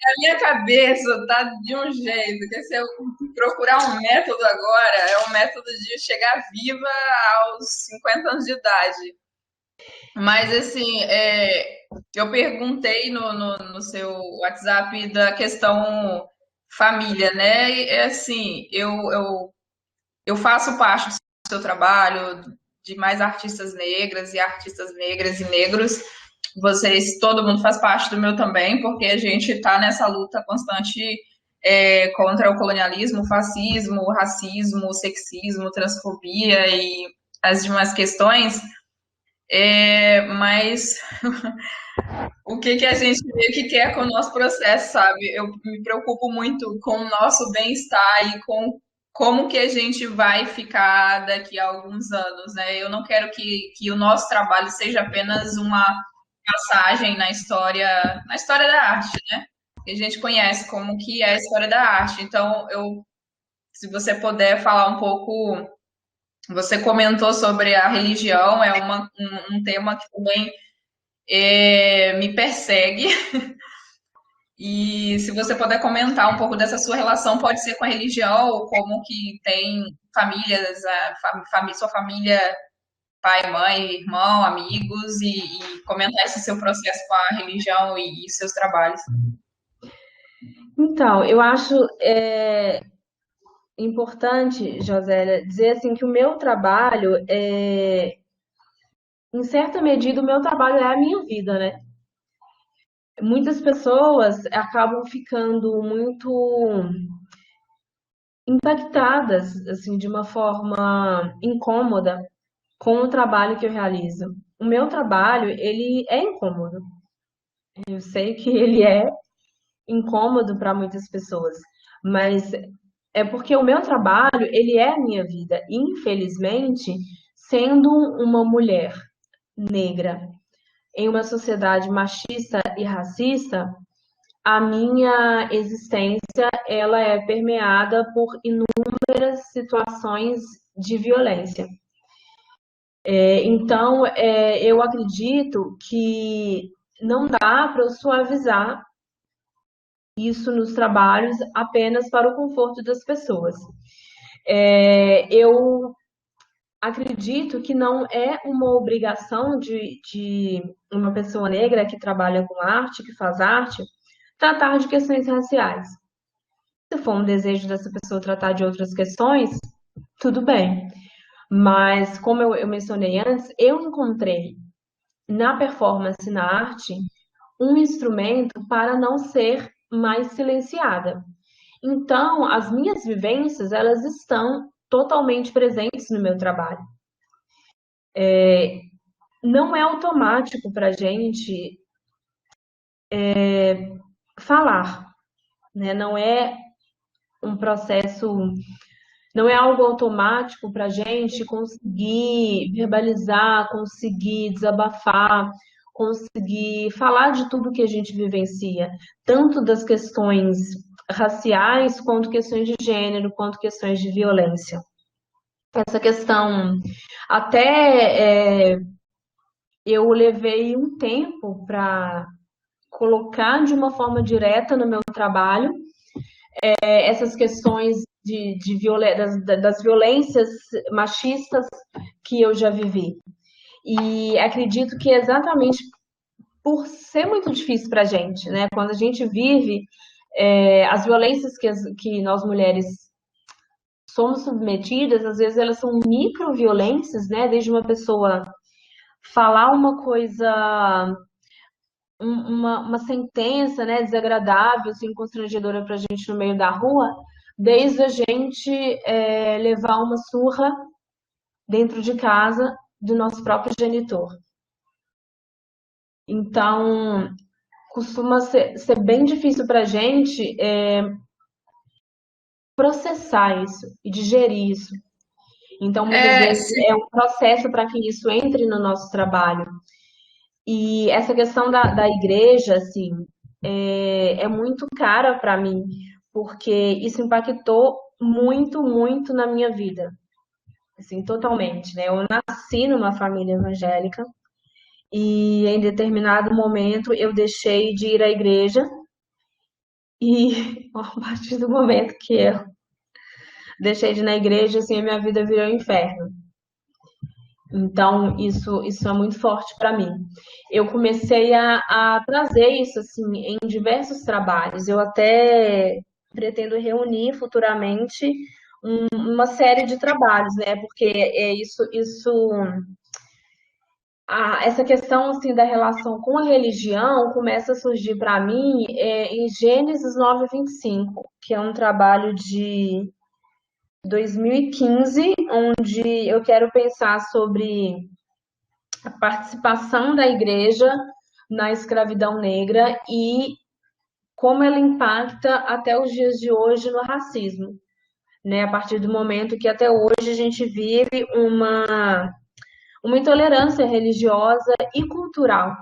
A minha cabeça tá de um jeito, que se eu procurar um método agora, é o método de chegar viva aos 50 anos de idade. Mas, assim, eu perguntei no seu WhatsApp da questão família, né? E, assim, eu faço parte do seu trabalho, de mais artistas negras e negros. Vocês, todo mundo faz parte do meu também, porque a gente está nessa luta constante contra o colonialismo, o fascismo, o racismo, o sexismo, transfobia e as demais questões. Mas o que a gente meio que quer com o nosso processo, sabe? Eu me preocupo muito com o nosso bem-estar e com como que a gente vai ficar daqui a alguns anos, né? Eu não quero que o nosso trabalho seja apenas uma passagem na história da arte, né? Que a gente conhece como que é a história da arte. Então, se você puder falar um pouco, você comentou sobre a religião, é um tema que também me persegue. E se você puder comentar um pouco dessa sua relação, pode ser com a religião, ou como que tem famílias, sua família, pai, mãe, irmão, amigos, e comentar esse seu processo com a religião e seus trabalhos. Então, eu acho importante, Josélia, dizer assim que o meu trabalho em certa medida, o meu trabalho é a minha vida, né? Muitas pessoas acabam ficando muito impactadas, assim, de uma forma incômoda com o trabalho que eu realizo. O meu trabalho, ele é incômodo. Eu sei que ele é incômodo para muitas pessoas, mas é porque o meu trabalho, ele é a minha vida. Infelizmente, sendo uma mulher negra em uma sociedade machista e racista, a minha existência ela é permeada por inúmeras situações de violência. Então, eu acredito que não dá para eu suavizar isso nos trabalhos apenas para o conforto das pessoas. Eu acredito que não é uma obrigação de uma pessoa negra que trabalha com arte, que faz arte, tratar de questões raciais. Se for um desejo dessa pessoa tratar de outras questões, tudo bem. Mas, como eu mencionei antes, eu encontrei na performance, na arte, um instrumento para não ser mais silenciada. Então, as minhas vivências, elas estão totalmente presentes no meu trabalho. Não é automático para a gente falar, né? Não é um processo, não é algo automático para a gente conseguir verbalizar, conseguir desabafar, conseguir falar de tudo que a gente vivencia, tanto das questões raciais, quanto questões de gênero, quanto questões de violência. essa questão, até eu levei um tempo para colocar de uma forma direta no meu trabalho essas questões das violências machistas que eu já vivi. E acredito que exatamente por ser muito difícil para a gente, né? Quando a gente vive as violências que nós mulheres somos submetidas, às vezes elas são microviolências, né? Desde uma pessoa falar uma coisa, uma sentença, né, desagradável, assim, constrangedora para a gente no meio da rua, desde a gente levar uma surra dentro de casa do nosso próprio genitor. Então, costuma ser bem difícil para a gente processar isso e digerir isso. Então, muitas vezes Sim. é um processo para que isso entre no nosso trabalho. E essa questão da igreja, assim, é muito cara para mim, porque isso impactou muito, muito na minha vida, assim, totalmente, né? Eu nasci numa família evangélica e em determinado momento eu deixei de ir à igreja e a partir do momento que eu deixei de ir na igreja, assim, a minha vida virou um inferno. Então, isso é muito forte para mim. Eu comecei a trazer isso assim em diversos trabalhos. Eu até pretendo reunir futuramente uma série de trabalhos, né? Porque essa questão assim da relação com a religião começa a surgir para mim em Gênesis 9:25, que é um trabalho de 2015, onde eu quero pensar sobre a participação da igreja na escravidão negra e como ela impacta até os dias de hoje no racismo, né? A partir do momento que até hoje a gente vive uma intolerância religiosa e cultural,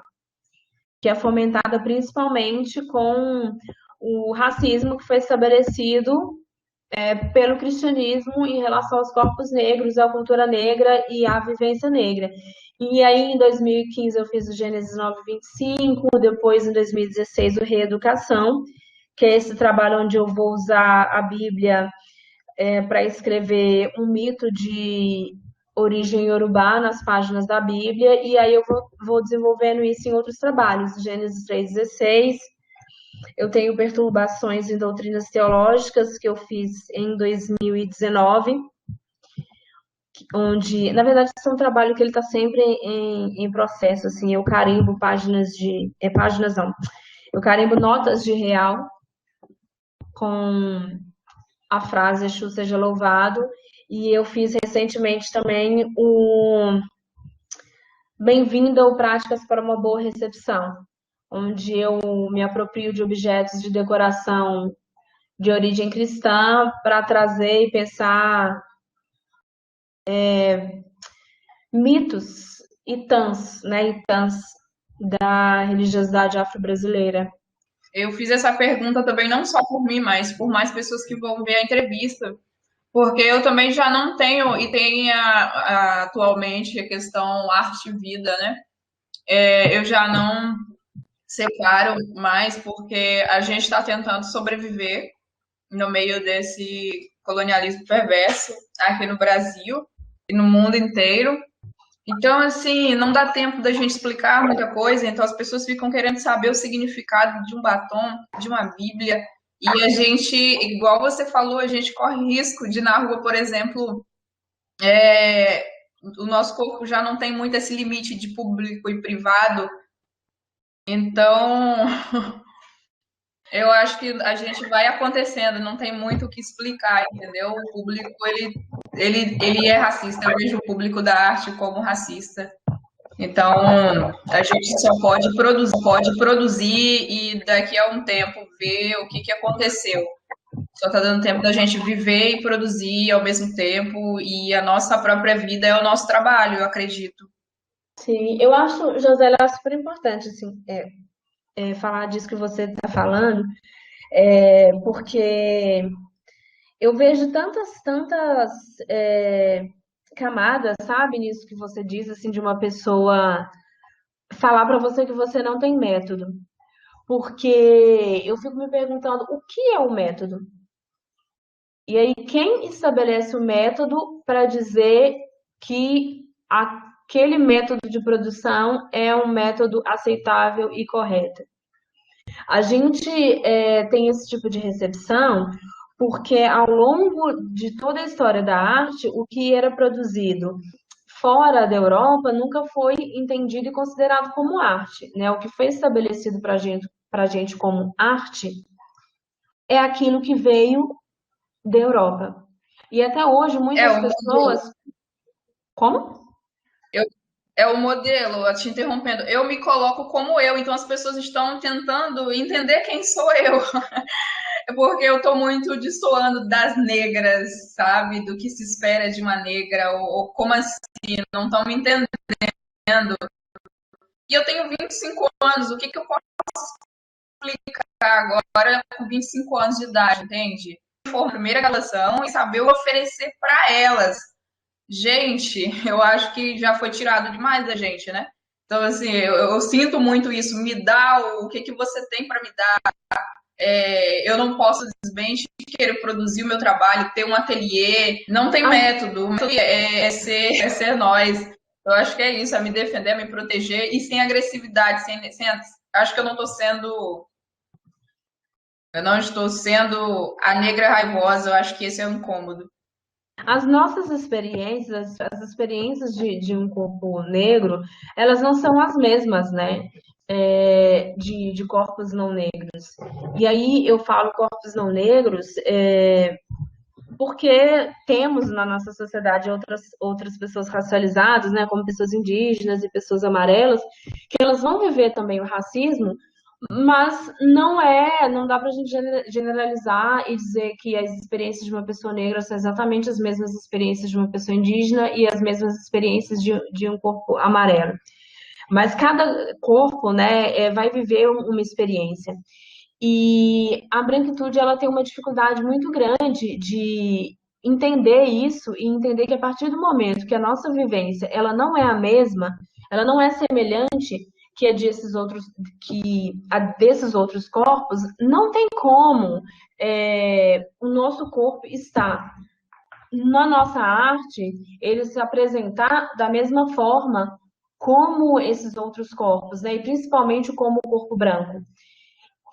que é fomentada principalmente com o racismo que foi estabelecido pelo cristianismo em relação aos corpos negros, à cultura negra e à vivência negra. E aí, em 2015, eu fiz o Gênesis 9:25, depois, em 2016, o Reeducação, que é esse trabalho onde eu vou usar a Bíblia para escrever um mito de origem iorubá nas páginas da Bíblia, e aí eu vou desenvolvendo isso em outros trabalhos. Gênesis 3:16, eu tenho Perturbações em Doutrinas Teológicas, que eu fiz em 2019, onde, na verdade, esse é um trabalho que ele está sempre em processo, assim, eu carimbo páginas não, eu carimbo notas de real com a frase Exu seja louvado, e eu fiz recentemente também o Bem-vindo ao Práticas para uma Boa Recepção, onde eu me aproprio de objetos de decoração de origem cristã para trazer e pensar mitos e tans, né, e tans da religiosidade afro-brasileira. Eu fiz essa pergunta também não só por mim, mas por mais pessoas que vão ver a entrevista, porque eu também já não tenho, e tem atualmente a questão arte e vida, né? Eu já não separo mais, porque a gente está tentando sobreviver no meio desse colonialismo perverso aqui no Brasil e no mundo inteiro. Então, assim, não dá tempo da gente explicar muita coisa, então as pessoas ficam querendo saber o significado de um batom, de uma Bíblia, e a gente, igual você falou, a gente corre risco de na rua, por exemplo, o nosso corpo já não tem muito esse limite de público e privado, então eu acho que a gente vai acontecendo, não tem muito o que explicar, entendeu? O público, ele é racista, eu vejo o público da arte como racista. Então, a gente só pode produzir e daqui a um tempo ver o que aconteceu. Só está dando tempo da gente viver e produzir ao mesmo tempo, e a nossa própria vida é o nosso trabalho, eu acredito. Sim, eu acho, Josélia, super importante assim, falar disso que você está falando, porque eu vejo tantas camadas, sabe, nisso que você diz, assim, de uma pessoa falar para você que você não tem método. Porque eu fico me perguntando o que é o método? E aí, quem estabelece o método para dizer que aquele método de produção é um método aceitável e correto? A gente tem esse tipo de recepção porque, ao longo de toda a história da arte, o que era produzido fora da Europa nunca foi entendido e considerado como arte, né? O que foi estabelecido para gente como arte é aquilo que veio da Europa. E até hoje É muitas o pessoas. modelo. Como? Eu, é o modelo, te interrompendo. Eu me coloco como eu, então as pessoas estão tentando entender quem sou eu. É porque eu tô muito destoando das negras, sabe? Do que se espera de uma negra, ou como assim, não estão me entendendo. E eu tenho 25 anos, o que que eu posso explicar agora com 25 anos de idade, entende? For a primeira relação e saber oferecer para elas. Gente, eu acho que já foi tirado demais da gente, né? Então, assim, eu sinto muito isso. Me dá o que, que você tem para me dar. Eu não posso simplesmente querer produzir o meu trabalho, ter um ateliê. Não tem método. O método é ser nós. Eu acho que é isso, é me defender, é me proteger e sem agressividade. Acho que eu não estou sendo. Eu não estou sendo a negra raivosa. Eu acho que esse é um incômodo. As nossas experiências, as experiências de um corpo negro, elas não são as mesmas, né? De corpos não negros. E aí eu falo corpos não negros porque temos na nossa sociedade outras pessoas racializadas, né, como pessoas indígenas e pessoas amarelas, que elas vão viver também o racismo, mas não dá para a gente generalizar e dizer que as experiências de uma pessoa negra são exatamente as mesmas experiências de uma pessoa indígena e as mesmas experiências de um corpo amarelo. Mas cada corpo, né, vai viver uma experiência. E a branquitude, ela tem uma dificuldade muito grande de entender isso e entender que a partir do momento que a nossa vivência, ela não é a mesma, ela não é semelhante que a desses outros corpos, não tem como o nosso corpo estar na nossa arte, ele se apresentar da mesma forma como esses outros corpos, né? E principalmente como o corpo branco.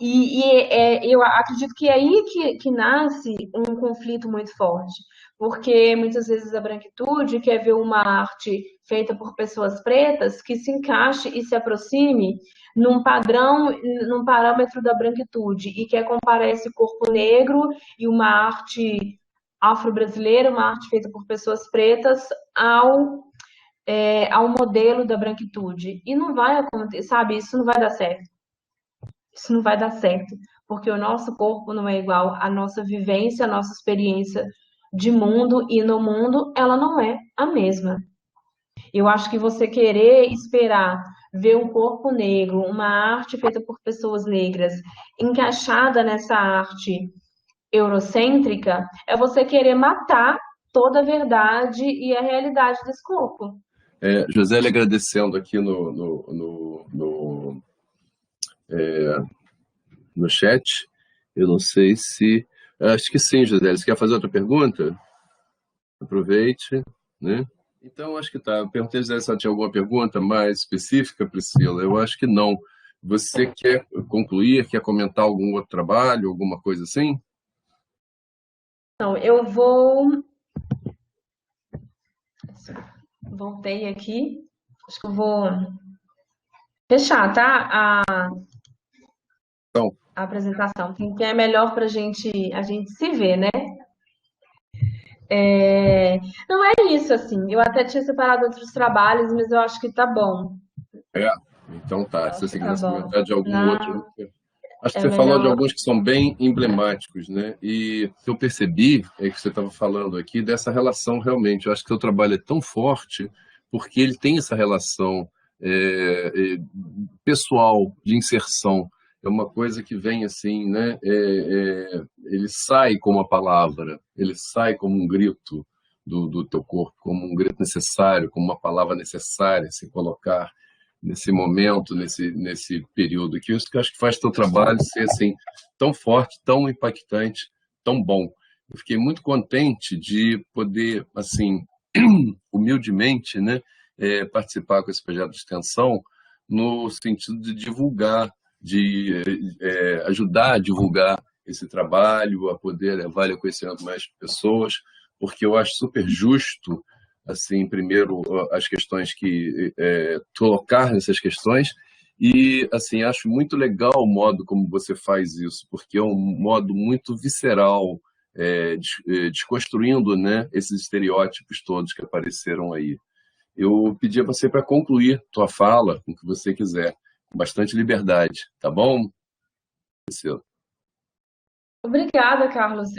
Eu acredito que é aí que nasce um conflito muito forte, porque muitas vezes a branquitude quer ver uma arte feita por pessoas pretas que se encaixe e se aproxime num padrão, num parâmetro da branquitude, e quer comparar esse corpo negro e uma arte afro-brasileira, uma arte feita por pessoas pretas, ao modelo da branquitude. E não vai acontecer, sabe? Isso não vai dar certo. Isso não vai dar certo, porque o nosso corpo não é igual, a nossa vivência, a nossa experiência de mundo e no mundo, ela não é a mesma. Eu acho que você querer esperar ver um corpo negro, uma arte feita por pessoas negras, encaixada nessa arte eurocêntrica, é você querer matar toda a verdade e a realidade desse corpo. José, agradecendo aqui no chat. Eu não sei se... Acho que sim, José. Você quer fazer outra pergunta? Aproveite, né? Então, acho que tá. Eu perguntei se ela tinha alguma pergunta mais específica, Priscila. Eu acho que não. Você quer concluir, quer comentar algum outro trabalho, alguma coisa assim? Então, eu vou... Voltei aqui. Acho que eu vou fechar, tá? Então, A apresentação, que é melhor para a gente se ver, né? Não é isso, assim. Eu até tinha separado outros trabalhos, mas eu acho que tá bom. então tá. Eu Se acho que você tá quiser bom. comentar de algum outro... Acho que É você falou de melhor. alguns que são bem emblemáticos, né? E o que eu percebi é que você estava falando aqui dessa relação realmente. Eu acho que o seu trabalho é tão forte porque ele tem essa relação pessoal, de inserção. É uma coisa que vem assim, né? Ele sai como a palavra, ele sai como um grito, do teu corpo, como um grito necessário, como uma palavra necessária, se colocar nesse momento, nesse período, que isso que eu acho que faz teu trabalho ser assim, tão forte, tão impactante, tão bom. Eu fiquei muito contente de poder, assim, humildemente, né, participar com esse projeto de extensão, no sentido de divulgar, de ajudar a divulgar esse trabalho, a poder levar ele a conhecimento mais pessoas, porque eu acho super justo, assim, primeiro, as questões que tocar nessas questões, e assim, acho muito legal o modo como você faz isso, porque é um modo muito visceral, desconstruindo, né, esses estereótipos todos que apareceram aí. Eu pedi a você para concluir tua fala com o que você quiser, com bastante liberdade, tá bom? Priscila? Obrigada, Carlos.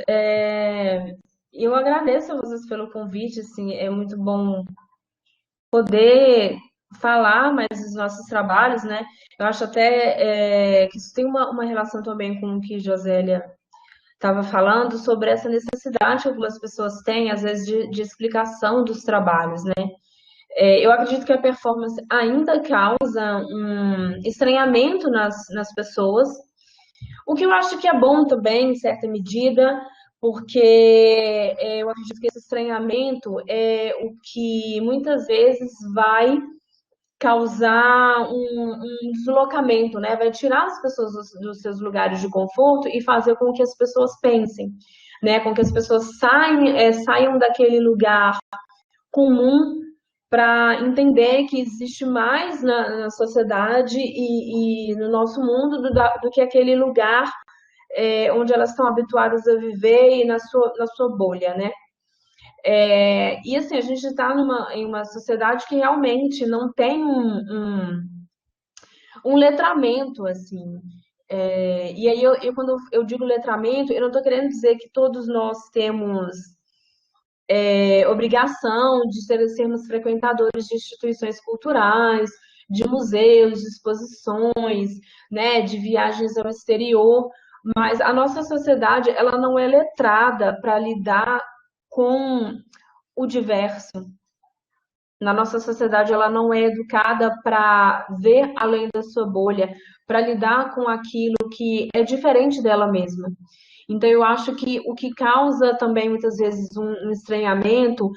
Eu agradeço a vocês pelo convite, assim, é muito bom poder falar mais dos nossos trabalhos, né? Eu acho até que isso tem uma relação também com o que Josélia estava falando sobre essa necessidade que algumas pessoas têm, às vezes, de explicação dos trabalhos, né? Eu acredito que a performance ainda causa um estranhamento nas pessoas, o que eu acho que é bom também, em certa medida, porque eu acredito que esse estranhamento é o que muitas vezes vai causar um deslocamento, né? Vai tirar as pessoas dos seus lugares de conforto e fazer com que as pessoas pensem, né? Com que as pessoas saiam daquele lugar comum para entender que existe mais na sociedade e no nosso mundo do que aquele lugar onde elas estão habituadas a viver e na sua bolha, né? E assim, a gente está em uma sociedade que realmente não tem um letramento, assim. E aí, quando eu digo letramento, eu não estou querendo dizer que todos nós temos obrigação de sermos frequentadores de instituições culturais, de museus, de exposições, né, de viagens ao exterior, mas a nossa sociedade ela não é letrada para lidar com o diverso. Na nossa sociedade, ela não é educada para ver além da sua bolha, para lidar com aquilo que é diferente dela mesma. Então, eu acho que o que causa também, muitas vezes, um estranhamento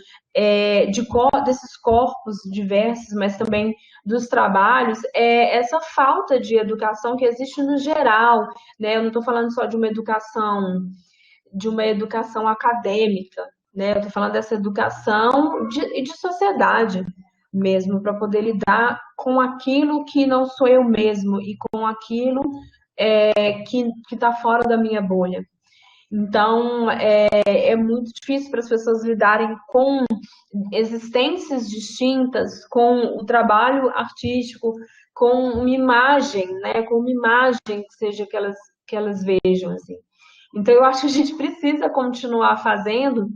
desses corpos diversos, mas também dos trabalhos, é essa falta de educação que existe no geral, né? Eu não estou falando só de uma educação acadêmica, né? Eu estou falando dessa educação de sociedade mesmo, para poder lidar com aquilo que não sou eu mesmo e com aquilo que está fora da minha bolha. Então, é muito difícil para as pessoas lidarem com existências distintas, com o trabalho artístico, com uma imagem, né? Com uma imagem que seja que elas vejam, assim. Então, eu acho que a gente precisa continuar fazendo,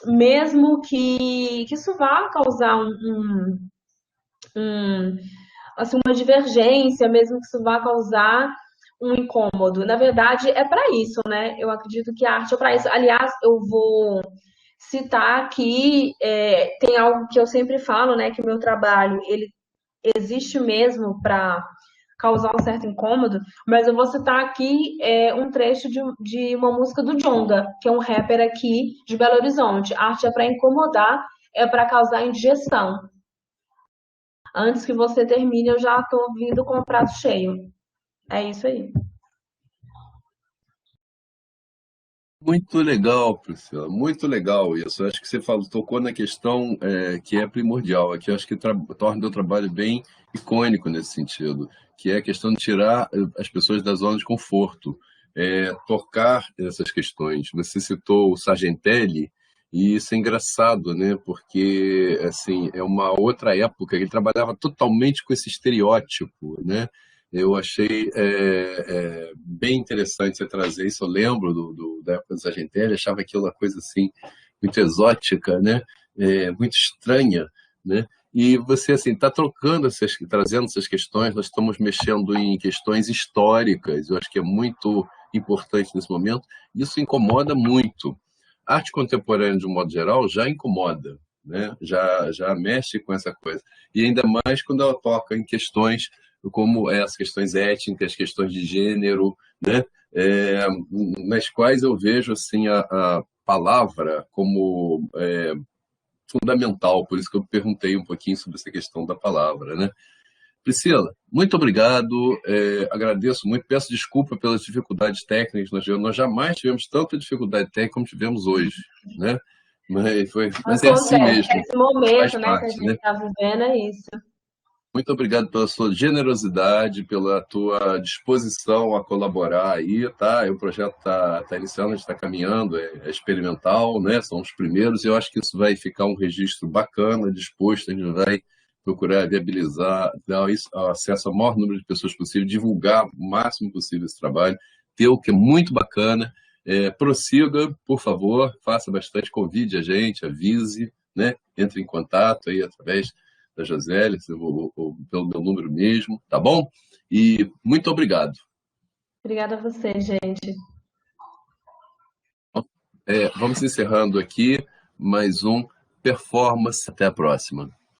mesmo que isso vá causar assim, uma divergência, mesmo que isso vá causar um incômodo. Na verdade, é para isso, né? Eu acredito que a arte é para isso. Aliás, eu vou citar aqui, tem algo que eu sempre falo, né? Que o meu trabalho, ele existe mesmo para causar um certo incômodo, mas eu vou citar aqui um trecho de uma música do Djonga, que é um rapper aqui de Belo Horizonte. Arte é para incomodar, é para causar indigestão. Antes que você termine, eu já estou vindo com o prato cheio. É isso aí. Muito legal, Priscila, muito legal isso. Eu acho que você tocou na questão que é primordial, que eu acho que torna o trabalho bem icônico nesse sentido, que é a questão de tirar as pessoas da zona de conforto, tocar essas questões. Você citou o Sargentelli, e isso é engraçado, né? Porque assim, é uma outra época, ele trabalhava totalmente com esse estereótipo, né? Eu achei bem interessante você trazer isso. Eu lembro da época do Sargentelli, achava aquilo uma coisa assim, muito exótica, né? Muito estranha, né? E você assim está trazendo essas questões. Nós estamos mexendo em questões históricas. Eu acho que é muito importante nesse momento. Isso incomoda muito. arte contemporânea, de um modo geral, já incomoda, né? Já mexe com essa coisa. E ainda mais quando ela toca em questões como as questões étnicas, questões de gênero, né? Nas quais eu vejo assim, a palavra como fundamental, por isso que eu perguntei um pouquinho sobre essa questão da palavra, né? Priscila, muito obrigado, agradeço muito, peço desculpa pelas dificuldades técnicas, nós jamais tivemos tanta dificuldade técnica como tivemos hoje, né? Mas é assim Acontece, mesmo, esse momento, faz né, que a parte, gente né? está vivendo é isso. Muito obrigado pela sua generosidade, pela tua disposição a colaborar aí, tá? O projeto está iniciando, a gente está caminhando, é experimental, né? São os primeiros, e eu acho que isso vai ficar um registro bacana, disposto, a gente vai procurar viabilizar, dar acesso ao maior número de pessoas possível, divulgar o máximo possível esse trabalho, ter o que é muito bacana. Prossiga, por favor, faça bastante, convide a gente, avise, né? Entre em contato aí através da Josélia, pelo meu número mesmo, tá bom? E muito obrigado. Obrigada a você, gente. Vamos encerrando aqui mais um Performance. Até a próxima.